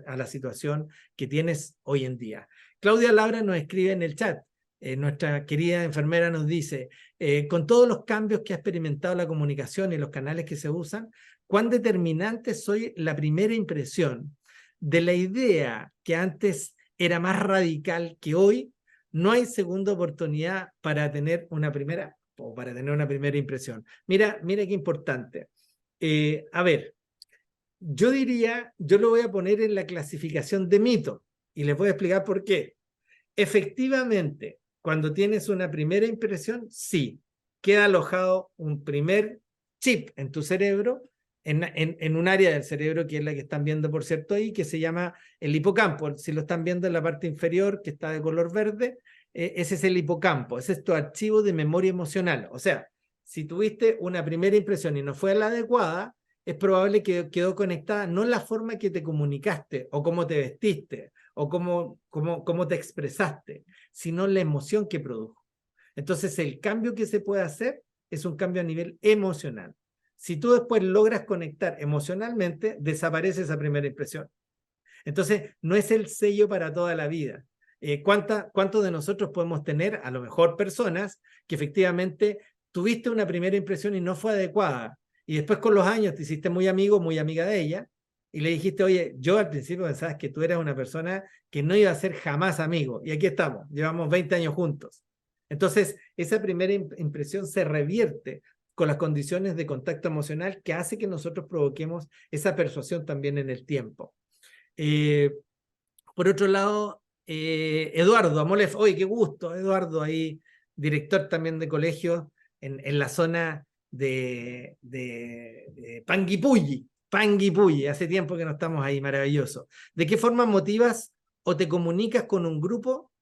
a la situación que tienes hoy en día. Claudia Laura nos escribe en el chat, nuestra querida enfermera nos dice, con todos los cambios que ha experimentado la comunicación y los canales que se usan, ¿cuán determinante soy la primera impresión de la idea que antes era más radical que hoy? No hay segunda oportunidad para tener una primera impresión. Mira qué importante. A ver, yo diría, yo lo voy a poner en la clasificación de mito y les voy a explicar por qué. Efectivamente, cuando tienes una primera impresión, sí, queda alojado un primer chip en tu cerebro, en un área del cerebro que es la que están viendo, por cierto, ahí, que se llama el hipocampo. Si lo están viendo en la parte inferior, que está de color verde, ese es el hipocampo, ese es tu archivo de memoria emocional. O sea, si tuviste una primera impresión y no fue la adecuada, es probable que quedó conectada no la forma que te comunicaste o cómo te vestiste o cómo te expresaste, sino la emoción que produjo. Entonces, el cambio que se puede hacer es un cambio a nivel emocional. Si tú después logras conectar emocionalmente, desaparece esa primera impresión. Entonces, no es el sello para toda la vida. ¿Cuántos de nosotros podemos tener, a lo mejor, personas que efectivamente tuviste una primera impresión y no fue adecuada? Y después con los años te hiciste muy amigo, muy amiga de ella, y le dijiste, oye, yo al principio pensabas que tú eras una persona que no iba a ser jamás amigo. Y aquí estamos, llevamos 20 años juntos. Entonces, esa primera impresión se revierte con las condiciones de contacto emocional que hace que nosotros provoquemos esa persuasión también en el tiempo. Por otro lado, Eduardo Amolef, oye, qué gusto, Eduardo, ahí, director también de colegio en la zona de Panguipulli. Panguipulli, hace tiempo que no estamos ahí, maravilloso. ¿De qué forma motivas o te comunicas con un grupo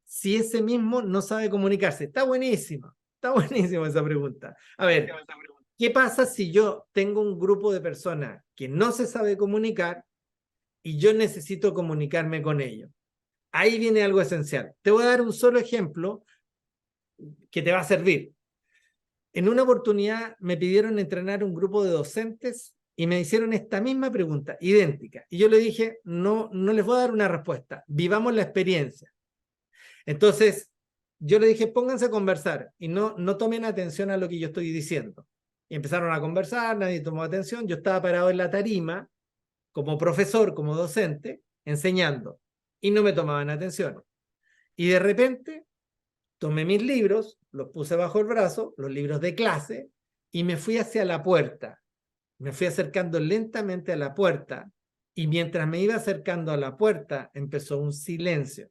si ese mismo no sabe comunicarse? Está buenísima esa pregunta. A ver, ¿qué pasa si yo tengo un grupo de personas que no se sabe comunicar y yo necesito comunicarme con ellos? Ahí viene algo esencial. Te voy a dar un solo ejemplo que te va a servir. En una oportunidad me pidieron entrenar un grupo de docentes y me hicieron esta misma pregunta, idéntica. Y yo le dije, no, no les voy a dar una respuesta, vivamos la experiencia. Entonces, yo le dije, pónganse a conversar y no tomen atención a lo que yo estoy diciendo. Y empezaron a conversar, nadie tomó atención, yo estaba parado en la tarima como profesor, como docente, enseñando, y no me tomaban atención. Y de repente tomé mis libros, los puse bajo el brazo, los libros de clase, y me fui hacia la puerta. Me fui acercando lentamente a la puerta, y mientras me iba acercando a la puerta, empezó un silencio.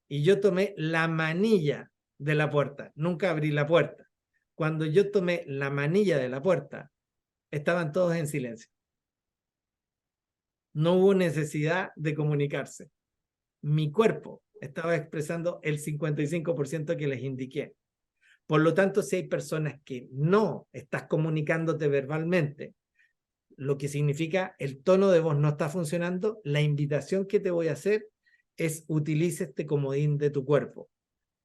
Y yo tomé la manilla de la puerta, nunca abrí la puerta. Cuando yo tomé la manilla de la puerta, estaban todos en silencio. No hubo necesidad de comunicarse. Mi cuerpo estaba expresando el 55% que les indiqué. Por lo tanto, si hay personas que no estás comunicándote verbalmente, lo que significa el tono de voz no está funcionando, la invitación que te voy a hacer es utilice este comodín de tu cuerpo.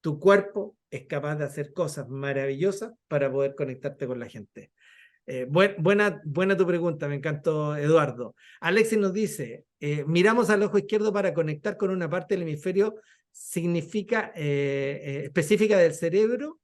Tu cuerpo es capaz de hacer cosas maravillosas para poder conectarte con la gente. Buena tu pregunta, me encantó, Eduardo. Alexis nos dice, miramos al ojo izquierdo para conectar con una parte del hemisferio específica del cerebro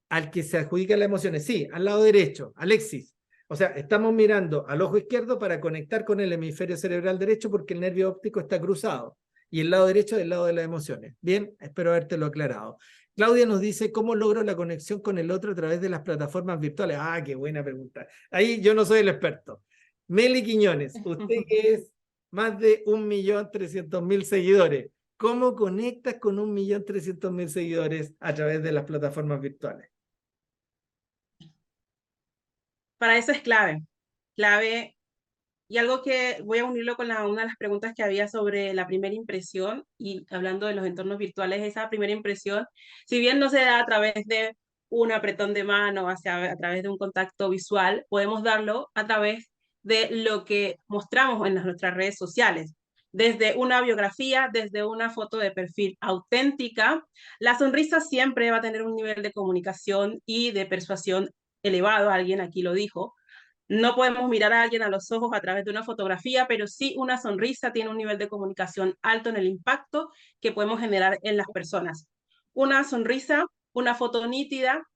al que se adjudican las emociones. Sí, al lado derecho, Alexis. O sea, estamos mirando al ojo izquierdo para conectar con el hemisferio cerebral derecho porque el nervio óptico está cruzado y el lado derecho es el lado de las emociones. Bien, espero habértelo aclarado. Claudia nos dice, ¿cómo logro la conexión con el otro a través de las plataformas virtuales? Ah, qué buena pregunta. Ahí yo no soy el experto. Meli Quiñones, usted que es más de 1.300.000 seguidores, ¿cómo conectas con 1.300.000 seguidores a través de las plataformas virtuales? Para eso es clave, y algo que voy a unirlo con una de las preguntas que había sobre la primera impresión y hablando de los entornos virtuales, esa primera impresión, si bien no se da a través de un apretón de mano, a través de un contacto visual, podemos darlo a través de lo que mostramos en nuestras redes sociales. Desde una biografía, desde una foto de perfil auténtica, la sonrisa siempre va a tener un nivel de comunicación y de persuasión elevado, alguien aquí lo dijo. No podemos mirar a alguien a los ojos a través de una fotografía, pero sí una sonrisa tiene un nivel de comunicación alto en el impacto que podemos generar en las personas. Una sonrisa, una foto nítida,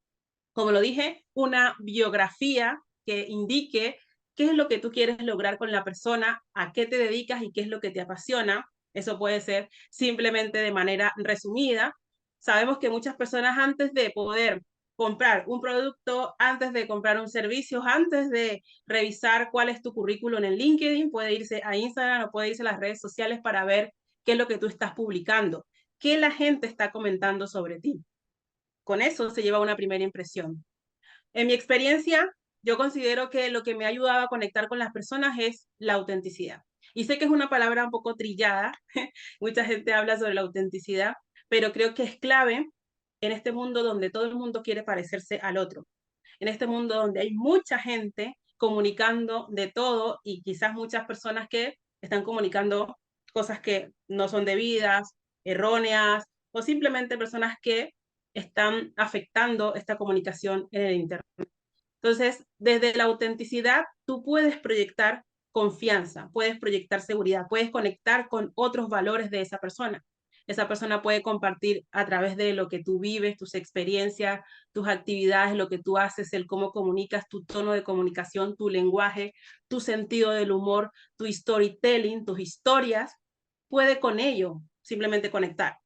como lo dije, una biografía que indique qué es lo que tú quieres lograr con la persona, a qué te dedicas y qué es lo que te apasiona. Eso puede ser simplemente de manera resumida. Sabemos que muchas personas antes de poder comprar un producto, antes de comprar un servicio, antes de revisar cuál es tu currículum en LinkedIn, puede irse a Instagram o puede irse a las redes sociales para ver qué es lo que tú estás publicando, qué la gente está comentando sobre ti. Con eso se lleva una primera impresión. En mi experiencia, yo considero que lo que me ha ayudado a conectar con las personas es la autenticidad. Y sé que es una palabra un poco trillada, mucha gente habla sobre la autenticidad, pero creo que es clave en este mundo donde todo el mundo quiere parecerse al otro, en este mundo donde hay mucha gente comunicando de todo y quizás muchas personas que están comunicando cosas que no son debidas, erróneas, o simplemente personas que están afectando esta comunicación en el Internet. Entonces, desde la autenticidad, tú puedes proyectar confianza, puedes proyectar seguridad, puedes conectar con otros valores de esa persona. Esa persona puede compartir a través de lo que tú vives, tus experiencias, tus actividades, lo que tú haces, el cómo comunicas, tu tono de comunicación, tu lenguaje, tu sentido del humor, tu storytelling, tus historias. Puede con ello simplemente conectar.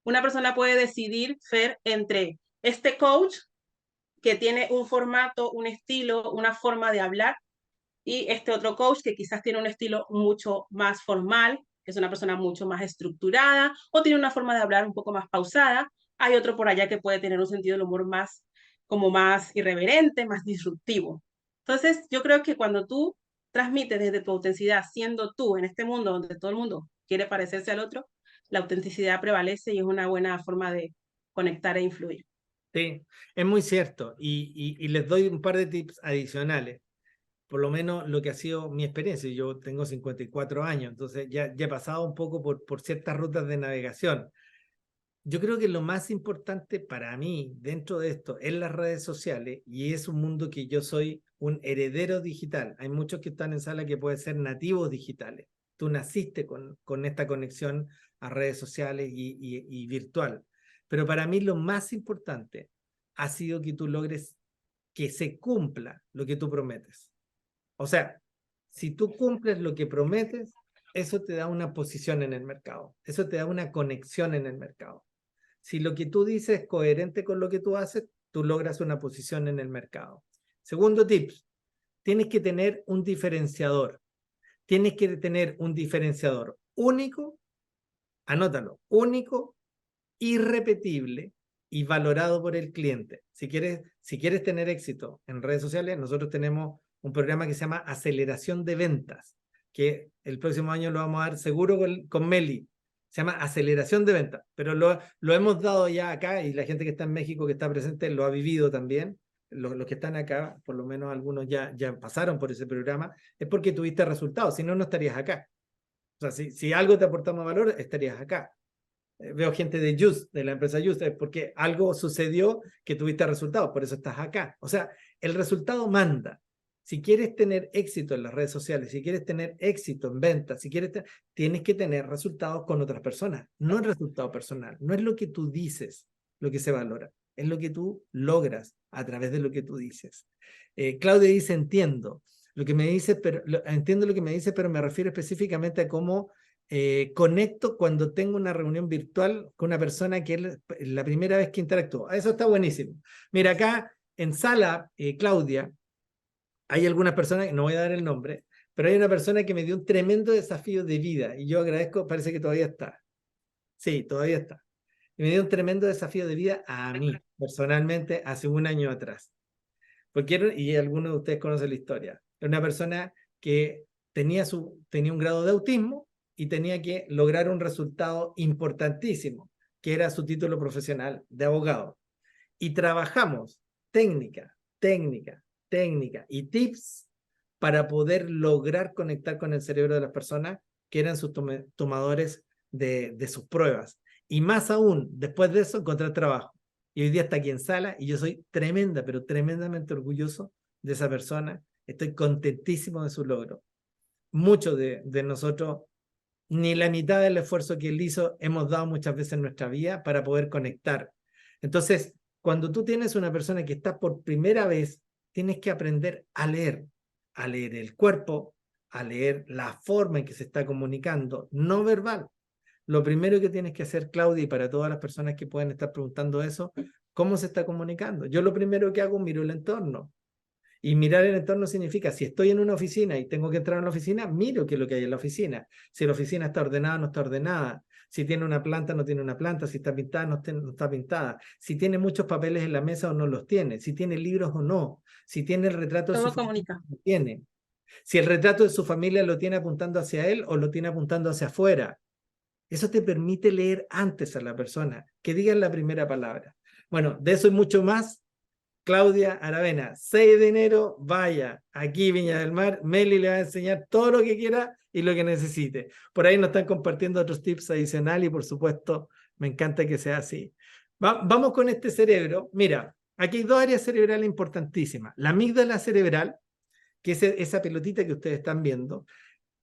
Una persona puede decidir, Fer, entre este coach que tiene un formato, un estilo, una forma de hablar, y este otro coach que quizás tiene un estilo mucho más formal, que es una persona mucho más estructurada, o tiene una forma de hablar un poco más pausada. Hay otro por allá que puede tener un sentido del humor más, como más irreverente, más disruptivo. Entonces, yo creo que cuando tú transmites desde tu autenticidad, siendo tú en este mundo donde todo el mundo quiere parecerse al otro, la autenticidad prevalece y es una buena forma de conectar e influir. Sí, es muy cierto. Y les doy un par de tips adicionales. Por lo menos lo que ha sido mi experiencia. Yo tengo 54 años, entonces ya he pasado un poco por ciertas rutas de navegación. Yo creo que lo más importante para mí dentro de esto es las redes sociales y es un mundo que yo soy un heredero digital. Hay muchos que están en sala que pueden ser nativos digitales. Tú naciste con esta conexión a redes sociales y virtual. Pero para mí lo más importante ha sido que tú logres que se cumpla lo que tú prometes. O sea, si tú cumples lo que prometes, eso te da una posición en el mercado, eso te da una conexión en el mercado. Si lo que tú dices es coherente con lo que tú haces, tú logras una posición en el mercado. Segundo tip, tienes que tener un diferenciador. Tienes que tener un diferenciador único, anótalo, único, irrepetible y valorado por el cliente. Si quieres tener éxito en redes sociales, nosotros tenemos un programa que se llama Aceleración de Ventas, que el próximo año lo vamos a dar seguro con Meli. Se llama Aceleración de Ventas, pero lo hemos dado ya acá y la gente que está en México, que está presente, lo ha vivido también. Los que están acá, por lo menos algunos ya pasaron por ese programa, es porque tuviste resultados, si no, no estarías acá. O sea, si algo te aportamos valor, estarías acá. Veo gente de Just, de la empresa Just, porque algo sucedió que tuviste resultados, por eso estás acá. O sea, el resultado manda. Si quieres tener éxito en las redes sociales, si quieres tener éxito en ventas, tienes que tener resultados con otras personas, no el resultado personal. No es lo que tú dices lo que se valora, es lo que tú logras a través de lo que tú dices. Claudia dice, entiendo lo que me dice, entiendo lo que me dice, pero me refiero específicamente a cómo conecto cuando tengo una reunión virtual con una persona que es la primera vez que interactúo. Eso está buenísimo. Mira, acá en sala, Claudia, hay algunas personas, no voy a dar el nombre, pero hay una persona que me dio un tremendo desafío de vida y yo agradezco, parece que todavía está. Sí, todavía está. Y me dio un tremendo desafío de vida a mí, personalmente, hace un año atrás. Y algunos de ustedes conocen la historia. Era una persona que tenía un grado de autismo y tenía que lograr un resultado importantísimo, que era su título profesional de abogado. Y trabajamos técnica y tips para poder lograr conectar con el cerebro de las personas que eran sus tomadores de sus pruebas. Y más aún, después de eso, encontrar trabajo. Y hoy día está aquí en sala y yo soy pero tremendamente orgulloso de esa persona. Estoy contentísimo de su logro. Muchos de nosotros, ni la mitad del esfuerzo que él hizo, hemos dado muchas veces en nuestra vida para poder conectar. Entonces, cuando tú tienes una persona que está por primera vez, tienes que aprender a leer el cuerpo, a leer la forma en que se está comunicando, no verbal. Lo primero que tienes que hacer, Claudia, y para todas las personas que pueden estar preguntando eso, ¿Cómo se está comunicando? Yo lo primero que hago, miro el entorno. Y mirar el entorno significa, si estoy en una oficina y tengo que entrar a la oficina, miro qué es lo que hay en la oficina. Si la oficina está ordenada o no está ordenada. Si tiene una planta o no tiene una planta. Si está pintada o no está pintada. Si tiene muchos papeles en la mesa o no los tiene. Si tiene libros o no. Si tiene el retrato de su Todo familia comunica. o no tiene. Si el retrato de su familia lo tiene apuntando hacia él o lo tiene apuntando hacia afuera. Eso te permite leer antes a la persona, que digan la primera palabra. Bueno, de eso y mucho más, Claudia Aravena, 6 de enero, vaya, aquí Viña del Mar, Meli le va a enseñar todo lo que quiera y lo que necesite. Por ahí nos están compartiendo otros tips adicionales y por supuesto me encanta que sea así. Vamos con este cerebro. Mira, aquí hay 2 áreas cerebrales importantísimas. La amígdala cerebral, que es esa pelotita que ustedes están viendo,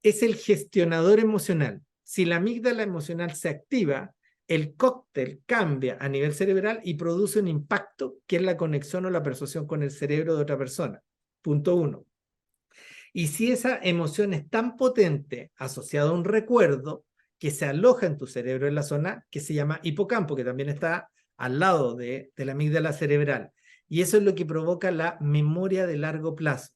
es el gestionador emocional. Si la amígdala emocional se activa, el cóctel cambia a nivel cerebral y produce un impacto que es la conexión o la persuasión con el cerebro de otra persona. Punto 1. Y si esa emoción es tan potente asociada a un recuerdo que se aloja en tu cerebro en la zona que se llama hipocampo, que también está al lado de la amígdala cerebral. Y eso es lo que provoca la memoria de largo plazo.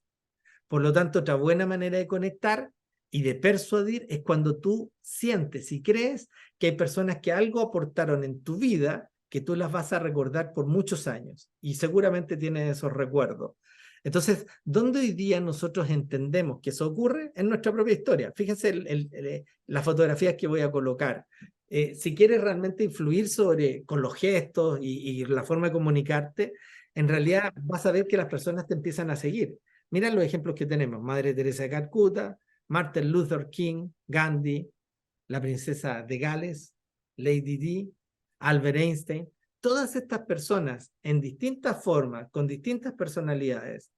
Por lo tanto, otra buena manera de conectar y de persuadir es cuando tú sientes y crees que hay personas que algo aportaron en tu vida que tú las vas a recordar por muchos años y seguramente tienes esos recuerdos. Entonces, ¿dónde hoy día nosotros entendemos que eso ocurre? En nuestra propia historia. Fíjense las fotografías que voy a colocar. Si quieres realmente influir con los gestos y la forma de comunicarte, en realidad vas a ver que las personas te empiezan a seguir. Mira los ejemplos que tenemos: Madre Teresa de Calcuta, Martin Luther King, Gandhi, la princesa de Gales, Lady Di, Albert Einstein. Todas estas personas, en distintas formas, con distintas personalidades,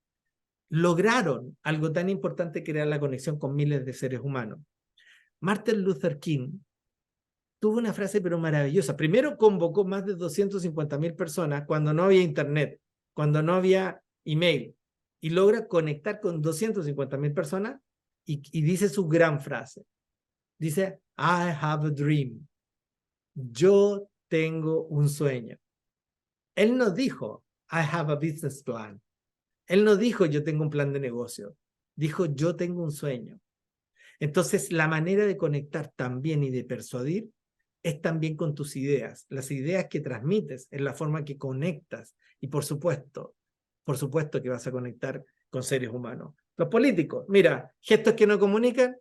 lograron algo tan importante que era la conexión con miles de seres humanos. Martin Luther King tuvo una frase pero maravillosa. Primero convocó más de 250.000 personas cuando no había internet, cuando no había email, y logra conectar con 250.000 personas y dice su gran frase. Dice, I have a dream. Yo tengo un sueño. Él no dijo, I have a business plan. Él no dijo, yo tengo un plan de negocio. Dijo, yo tengo un sueño. Entonces, la manera de conectar también y de persuadir es también con tus ideas. Las ideas que transmites es la forma que conectas. Y por supuesto que vas a conectar con seres humanos. Los políticos, mira, gestos que no comunican,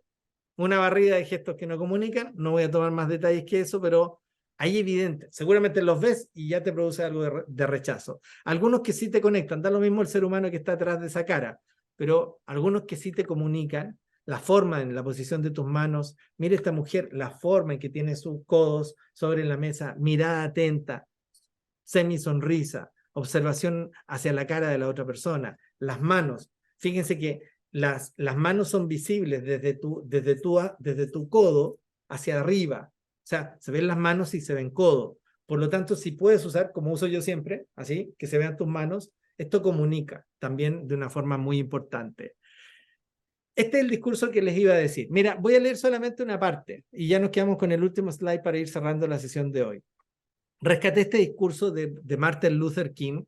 una barrida de gestos que no comunican. No voy a tomar más detalles que eso, pero hay evidente. Seguramente los ves y ya te produce algo de rechazo. Algunos que sí te conectan, da lo mismo el ser humano que está atrás de esa cara, pero algunos que sí te comunican, la forma en la posición de tus manos. Mira esta mujer, la forma en que tiene sus codos sobre la mesa, mirada atenta, semi sonrisa, observación hacia la cara de la otra persona, las manos. Fíjense que las manos son visibles desde tu codo hacia arriba. O sea, se ven las manos y se ven codo. Por lo tanto, si puedes usar, como uso yo siempre, así, que se vean tus manos, esto comunica también de una forma muy importante. Este es el discurso que les iba a decir. Mira, voy a leer solamente una parte y ya nos quedamos con el último slide para ir cerrando la sesión de hoy. Rescaté este discurso de Martin Luther King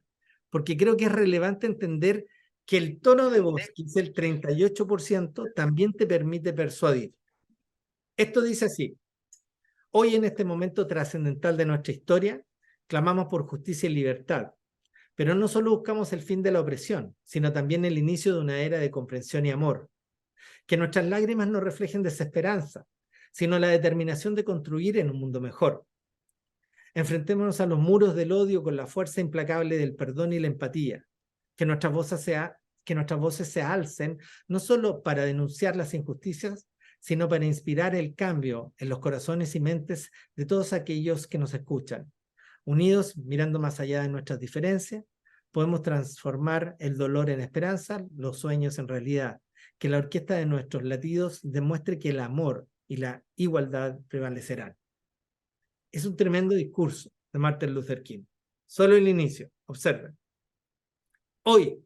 porque creo que es relevante entender que el tono de voz, que es el 38%, también te permite persuadir. Esto dice así: hoy, en este momento trascendental de nuestra historia, clamamos por justicia y libertad, pero no solo buscamos el fin de la opresión, sino también el inicio de una era de comprensión y amor. Que nuestras lágrimas no reflejen desesperanza, sino la determinación de construir en un mundo mejor. Enfrentémonos a los muros del odio con la fuerza implacable del perdón y la empatía. Que nuestras voces se alcen no solo para denunciar las injusticias, sino para inspirar el cambio en los corazones y mentes de todos aquellos que nos escuchan. Unidos, mirando más allá de nuestras diferencias, podemos transformar el dolor en esperanza, los sueños en realidad. Que la orquesta de nuestros latidos demuestre que el amor y la igualdad prevalecerán. Es un tremendo discurso de Martin Luther King. Solo el inicio, observen. Hoy,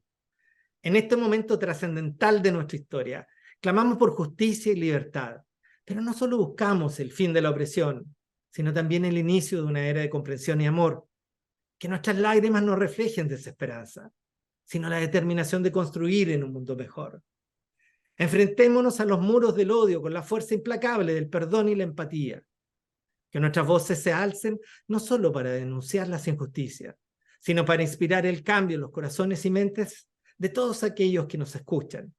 en este momento trascendental de nuestra historia, clamamos por justicia y libertad, pero no solo buscamos el fin de la opresión, sino también el inicio de una era de comprensión y amor. Que nuestras lágrimas no reflejen desesperanza, sino la determinación de construir en un mundo mejor. Enfrentémonos a los muros del odio con la fuerza implacable del perdón y la empatía. Que nuestras voces se alcen no solo para denunciar las injusticias, sino para inspirar el cambio en los corazones y mentes de todos aquellos que nos escuchan.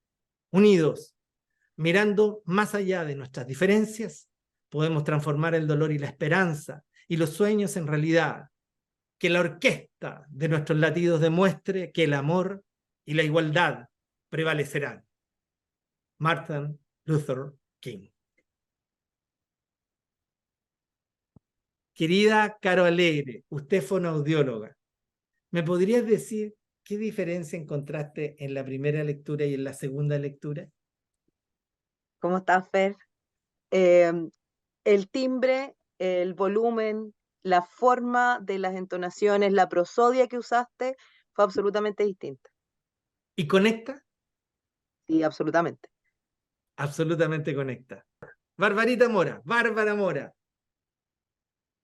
Unidos, mirando más allá de nuestras diferencias, podemos transformar el dolor y la esperanza y los sueños en realidad. Que la orquesta de nuestros latidos demuestre que el amor y la igualdad prevalecerán. Martin Luther King. Querida Caro Alegre, usted fue una audióloga. ¿Me podrías decir qué diferencia encontraste en la primera lectura y en la segunda lectura? ¿Cómo estás, Fer? El timbre, el volumen, la forma de las entonaciones, la prosodia que usaste fue absolutamente distinta. ¿Y conecta? Sí, absolutamente. Absolutamente conecta. Barbarita Mora, Bárbara Mora.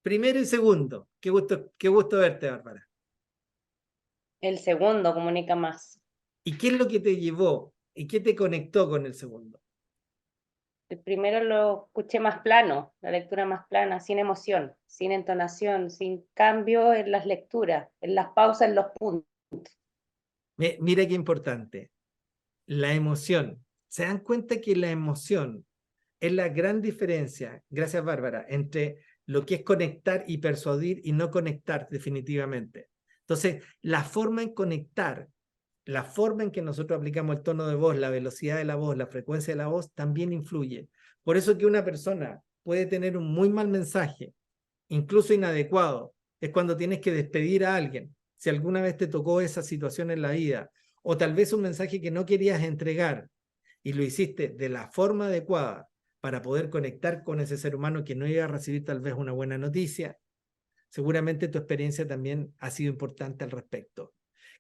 Primero y segundo. Qué gusto verte, Bárbara. El segundo comunica más. ¿Y qué es lo que te llevó y qué te conectó con el segundo? El primero lo escuché más plano, la lectura más plana, sin emoción, sin entonación, sin cambio en las lecturas, en las pausas, en los puntos. Mira qué importante. La emoción. ¿Se dan cuenta que la emoción es la gran diferencia, gracias Bárbara, entre lo que es conectar y persuadir y no conectar definitivamente? Entonces, la forma en conectar, la forma en que nosotros aplicamos el tono de voz, la velocidad de la voz, la frecuencia de la voz, también influye. Por eso que una persona puede tener un muy mal mensaje, incluso inadecuado, es cuando tienes que despedir a alguien. Si alguna vez te tocó esa situación en la vida, o tal vez un mensaje que no querías entregar y lo hiciste de la forma adecuada para poder conectar con ese ser humano que no iba a recibir tal vez una buena noticia, seguramente tu experiencia también ha sido importante al respecto.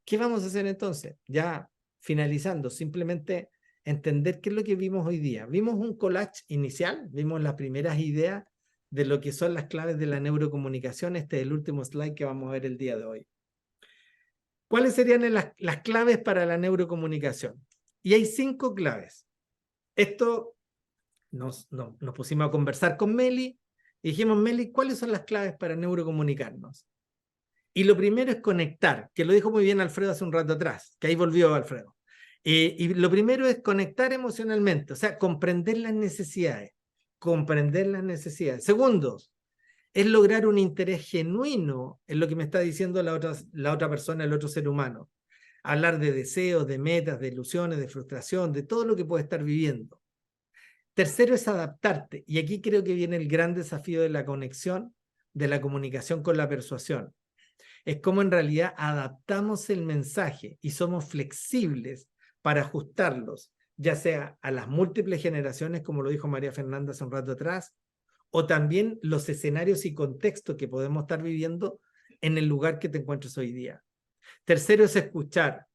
¿Qué vamos a hacer entonces? Ya finalizando, simplemente entender qué es lo que vimos hoy día. Vimos un collage inicial, vimos las primeras ideas de lo que son las claves de la neurocomunicación. Este es el último slide que vamos a ver el día de hoy. ¿Cuáles serían las claves para la neurocomunicación? Y hay 5 claves. Esto nos pusimos a conversar con Meli y dijimos, Meli, ¿cuáles son las claves para neurocomunicarnos? Y lo primero es conectar, que lo dijo muy bien Alfredo hace un rato atrás, que ahí volvió Alfredo. Y lo primero es conectar emocionalmente, o sea, comprender las necesidades. Comprender las necesidades. Segundo, es lograr un interés genuino en lo que me está diciendo la otra persona, el otro ser humano. Hablar de deseos, de metas, de ilusiones, de frustración, de todo lo que puede estar viviendo. Tercero es adaptarte, y aquí creo que viene el gran desafío de la conexión, de la comunicación con la persuasión. Es como en realidad adaptamos el mensaje y somos flexibles para ajustarlos, ya sea a las múltiples generaciones, como lo dijo María Fernanda hace un rato atrás, o también los escenarios y contextos que podemos estar viviendo en el lugar que te encuentres hoy día. Tercero es escuchar.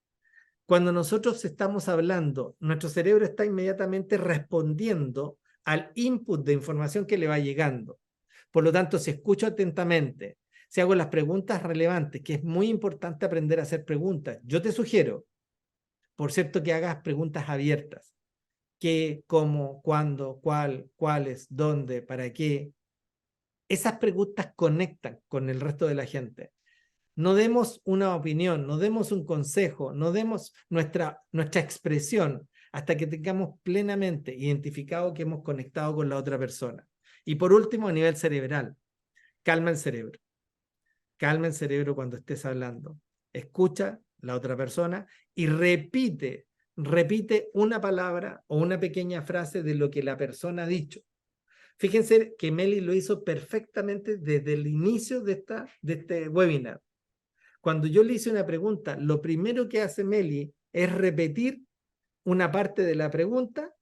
Cuando nosotros estamos hablando, nuestro cerebro está inmediatamente respondiendo al input de información que le va llegando. Por lo tanto, si escucho atentamente, si hago las preguntas relevantes, que es muy importante aprender a hacer preguntas, yo te sugiero, por cierto, que hagas preguntas abiertas. ¿Qué, cómo, cuándo, cuál, cuáles, dónde, para qué? Esas preguntas conectan con el resto de la gente. No demos una opinión, no demos un consejo, no demos nuestra expresión hasta que tengamos plenamente identificado que hemos conectado con la otra persona. Y por último, a nivel cerebral, calma el cerebro. Calma el cerebro cuando estés hablando. Escucha la otra persona y repite una palabra o una pequeña frase de lo que la persona ha dicho. Fíjense que Meli lo hizo perfectamente desde el inicio de este webinar. Cuando yo le hice una pregunta, lo primero que hace Meli es repetir una parte de la pregunta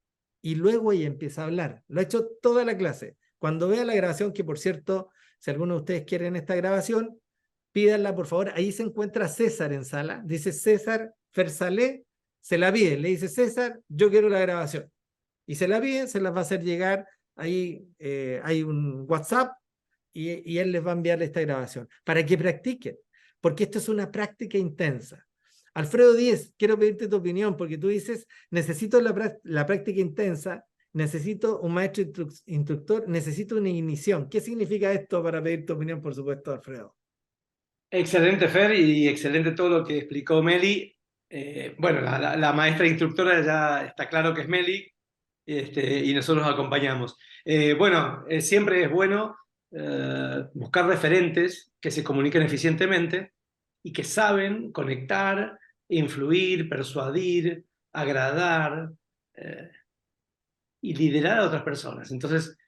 y luego ella empieza a hablar. Lo ha hecho toda la clase. Cuando vea la grabación, que por cierto, si alguno de ustedes quieren esta grabación, pídanla por favor. Ahí se encuentra César en sala. Dice César Fersalé, se la pide. Le dice César, yo quiero la grabación. Y se la pide, se las va a hacer llegar. Ahí hay un WhatsApp y él les va a enviar esta grabación para que practiquen. porque esto es una práctica intensa. Alfredo Díez, quiero pedirte tu opinión, porque tú dices, necesito la práctica intensa, necesito un maestro instructor, necesito una ignición. ¿Qué significa esto para pedir tu opinión, por supuesto, Alfredo? Excelente, Fer, y excelente todo lo que explicó Meli. Bueno, la maestra instructora ya está claro que es Meli, y nosotros acompañamos. Bueno, siempre es bueno buscar referentes que se comuniquen eficientemente y que saben conectar, influir, persuadir, agradar y liderar a otras personas. Entonces,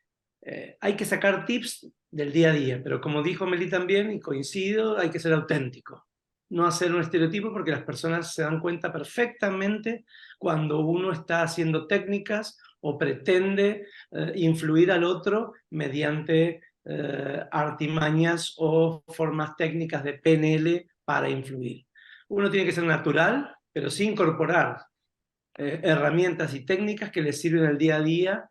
hay que sacar tips del día a día, pero como dijo Meli también, y coincido, hay que ser auténtico. No hacer un estereotipo, porque las personas se dan cuenta perfectamente cuando uno está haciendo técnicas o pretende influir al otro mediante artimañas o formas técnicas de PNL para influir. Uno tiene que ser natural, pero sí incorporar herramientas y técnicas que le sirven al día a día,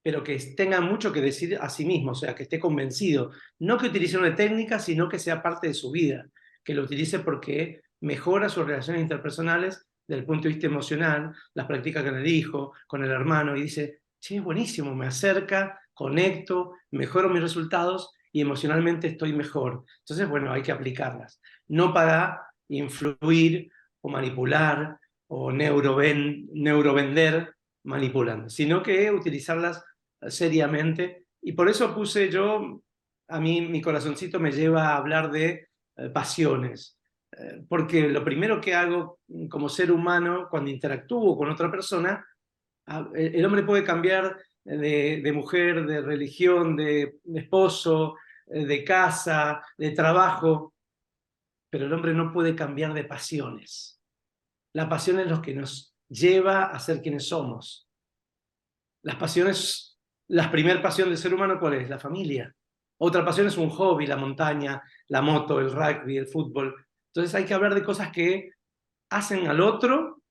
pero que tenga mucho que decir a sí mismo, o sea, que esté convencido. No que utilice una técnica, sino que sea parte de su vida, que lo utilice porque mejora sus relaciones interpersonales desde el punto de vista emocional, las practica con el hijo, con el hermano, y dice, sí, es buenísimo, me acerca, conecto, mejoro mis resultados y emocionalmente estoy mejor. Entonces, bueno, hay que aplicarlas. No para influir o manipular o neurovender manipulando, sino que utilizarlas seriamente. Y por eso puse yo, a mí mi corazoncito me lleva a hablar de pasiones, porque lo primero que hago como ser humano cuando interactúo con otra persona, el hombre puede cambiar de mujer, de religión, de esposo, de casa, de trabajo, pero el hombre no puede cambiar de pasiones. La pasión es lo que nos lleva a ser quienes somos. Las pasiones, la primera pasión del ser humano, ¿cuál es? La familia. Otra pasión es un hobby, la montaña, la moto, el rugby, el fútbol. Entonces hay que hablar de cosas que hacen al otro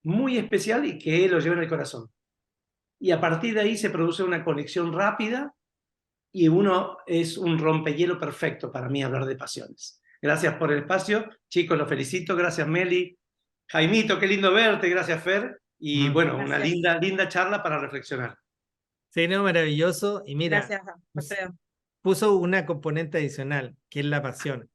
muy especial y que lo llevan al corazón. Y a partir de ahí se produce una conexión rápida y uno es un rompehielo perfecto para mí hablar de pasiones. Gracias por el espacio. Chicos, los felicito. Gracias, Meli. Jaimito, qué lindo verte. Gracias, Fer. Y bueno, una linda charla para reflexionar. Sí, no, maravilloso. Y mira, Gracias, Alfredo. puso una componente adicional, que es la pasión.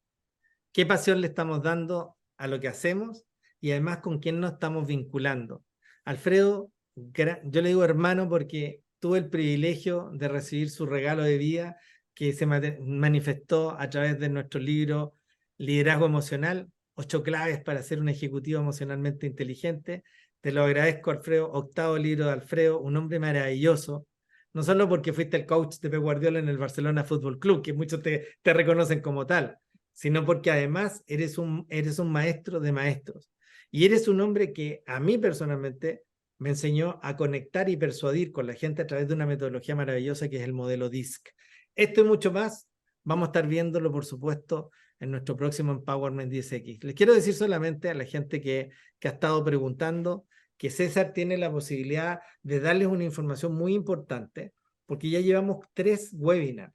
¿Qué pasión le estamos dando a lo que hacemos? Y además, ¿con quién nos estamos vinculando? Alfredo, yo le digo hermano porque tuve el privilegio de recibir su regalo de vida que se manifestó a través de nuestro libro Liderazgo Emocional, 8 claves para ser un ejecutivo emocionalmente inteligente. Te lo agradezco, Alfredo. 8º libro de Alfredo, un hombre maravilloso. No solo porque fuiste el coach de Pep Guardiola en el Barcelona Fútbol Club, que muchos te reconocen como tal, sino porque además eres un maestro de maestros. Y eres un hombre que a mí personalmente me enseñó a conectar y persuadir con la gente a través de una metodología maravillosa que es el modelo DISC. Esto y mucho más vamos a estar viéndolo, por supuesto, en nuestro próximo Empowerment 10X. Les quiero decir solamente a la gente que ha estado preguntando que César tiene la posibilidad de darles una información muy importante, porque ya llevamos 3 webinars.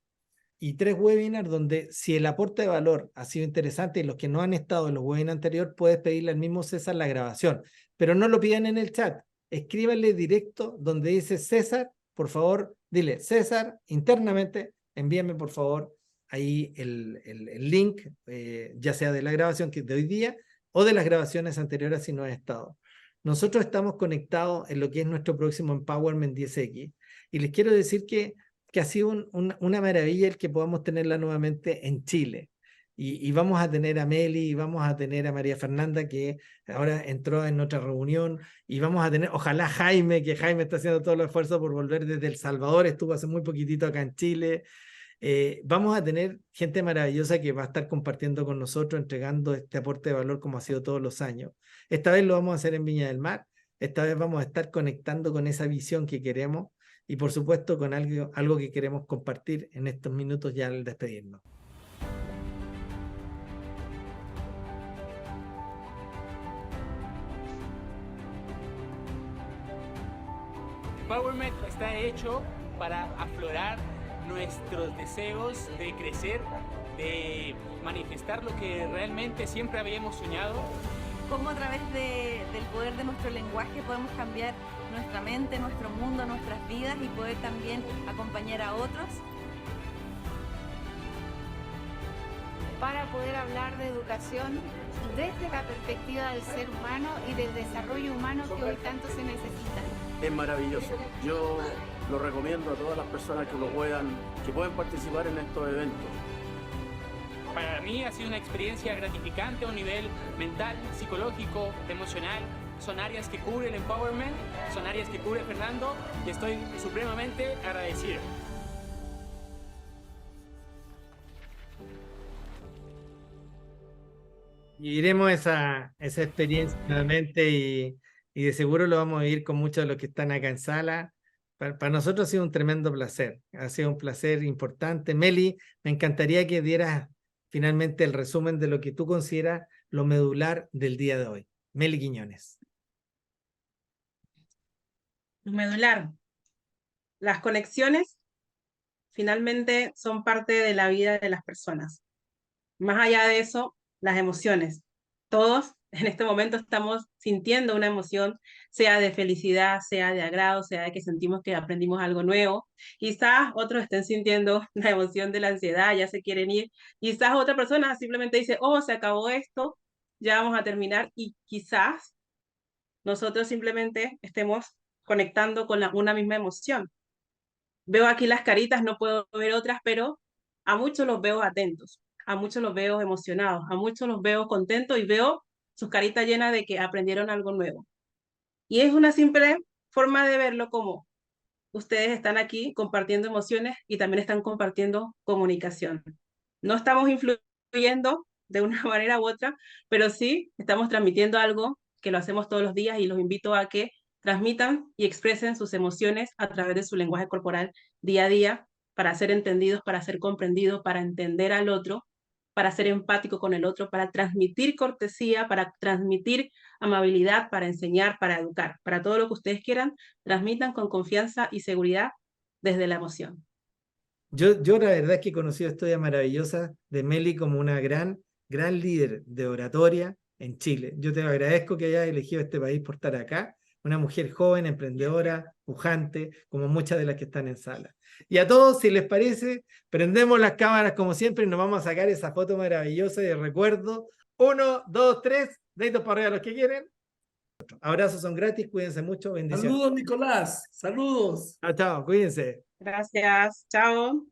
Y 3 webinars donde si el aporte de valor ha sido interesante y los que no han estado en los webinars anteriores, puedes pedirle al mismo César la grabación. Pero no lo pidan en el chat. Escríbanle directo donde dice César, por favor, dile César, internamente, envíame por favor ahí el link, ya sea de la grabación que es de hoy día o de las grabaciones anteriores si no has estado. Nosotros estamos conectados en lo que es nuestro próximo Empowerment 10X y les quiero decir que ha sido una maravilla el que podamos tenerla nuevamente en Chile. Y vamos a tener a Meli, y vamos a tener a María Fernanda, que ahora entró en otra reunión, y vamos a tener, ojalá Jaime, que Jaime está haciendo todo el esfuerzo por volver desde El Salvador, estuvo hace muy poquitito acá en Chile. Vamos a tener gente maravillosa que va a estar compartiendo con nosotros, entregando este aporte de valor como ha sido todos los años. Esta vez lo vamos a hacer en Viña del Mar, esta vez vamos a estar conectando con esa visión que queremos y por supuesto con algo que queremos compartir en estos minutos ya al despedirnos. Empowerment está hecho para aflorar nuestros deseos de crecer de manifestar lo que realmente siempre habíamos soñado. Cómo a través del poder de nuestro lenguaje podemos cambiar nuestra mente, nuestro mundo, nuestras vidas y poder también acompañar a otros. Para poder hablar de educación desde la perspectiva del ser humano y del desarrollo humano que hoy tanto se necesita. Es maravilloso. Yo lo recomiendo a todas las personas que pueden participar en estos eventos. Para mí ha sido una experiencia gratificante a un nivel mental, psicológico, emocional. Son áreas que cubre el empowerment, son áreas que cubre Fernando y estoy supremamente agradecido. Viviremos esa experiencia nuevamente y de seguro lo vamos a vivir con muchos de los que están acá en sala. Para nosotros ha sido un tremendo placer, ha sido un placer importante. Meli, me encantaría que dieras finalmente el resumen de lo que tú consideras lo medular del día de hoy. Meli Quiñones. Medular. Las conexiones finalmente son parte de la vida de las personas. Más allá de eso, las emociones. Todos en este momento estamos sintiendo una emoción, sea de felicidad, sea de agrado, sea de que sentimos que aprendimos algo nuevo. Quizás otros estén sintiendo la emoción de la ansiedad, ya se quieren ir. Quizás otra persona simplemente dice, oh, se acabó esto, ya vamos a terminar. Y quizás nosotros simplemente estemos conectando con una misma emoción. Veo aquí las caritas, no puedo ver otras, pero a muchos los veo atentos, a muchos los veo emocionados, a muchos los veo contentos y veo sus caritas llenas de que aprendieron algo nuevo. Y es una simple forma de verlo como ustedes están aquí compartiendo emociones y también están compartiendo comunicación. No estamos influyendo de una manera u otra, pero sí estamos transmitiendo algo que lo hacemos todos los días y los invito a que transmitan y expresen sus emociones a través de su lenguaje corporal día a día para ser entendidos, para ser comprendidos, para entender al otro, para ser empático con el otro, para transmitir cortesía, para transmitir amabilidad, para enseñar, para educar, para todo lo que ustedes quieran, transmitan con confianza y seguridad desde la emoción. Yo la verdad es que he conocido historias maravillosas de Meli como una gran líder de oratoria en Chile. Yo te agradezco que hayas elegido este país por estar acá. Una mujer joven, emprendedora, pujante, como muchas de las que están en sala. Y a todos, si les parece, prendemos las cámaras como siempre y nos vamos a sacar esa foto maravillosa de recuerdo. 1, 2, 3, deditos para arriba los que quieren. Abrazos son gratis, cuídense mucho, bendiciones. Saludos, Nicolás. Saludos. Chao, chao, cuídense. Gracias, chao.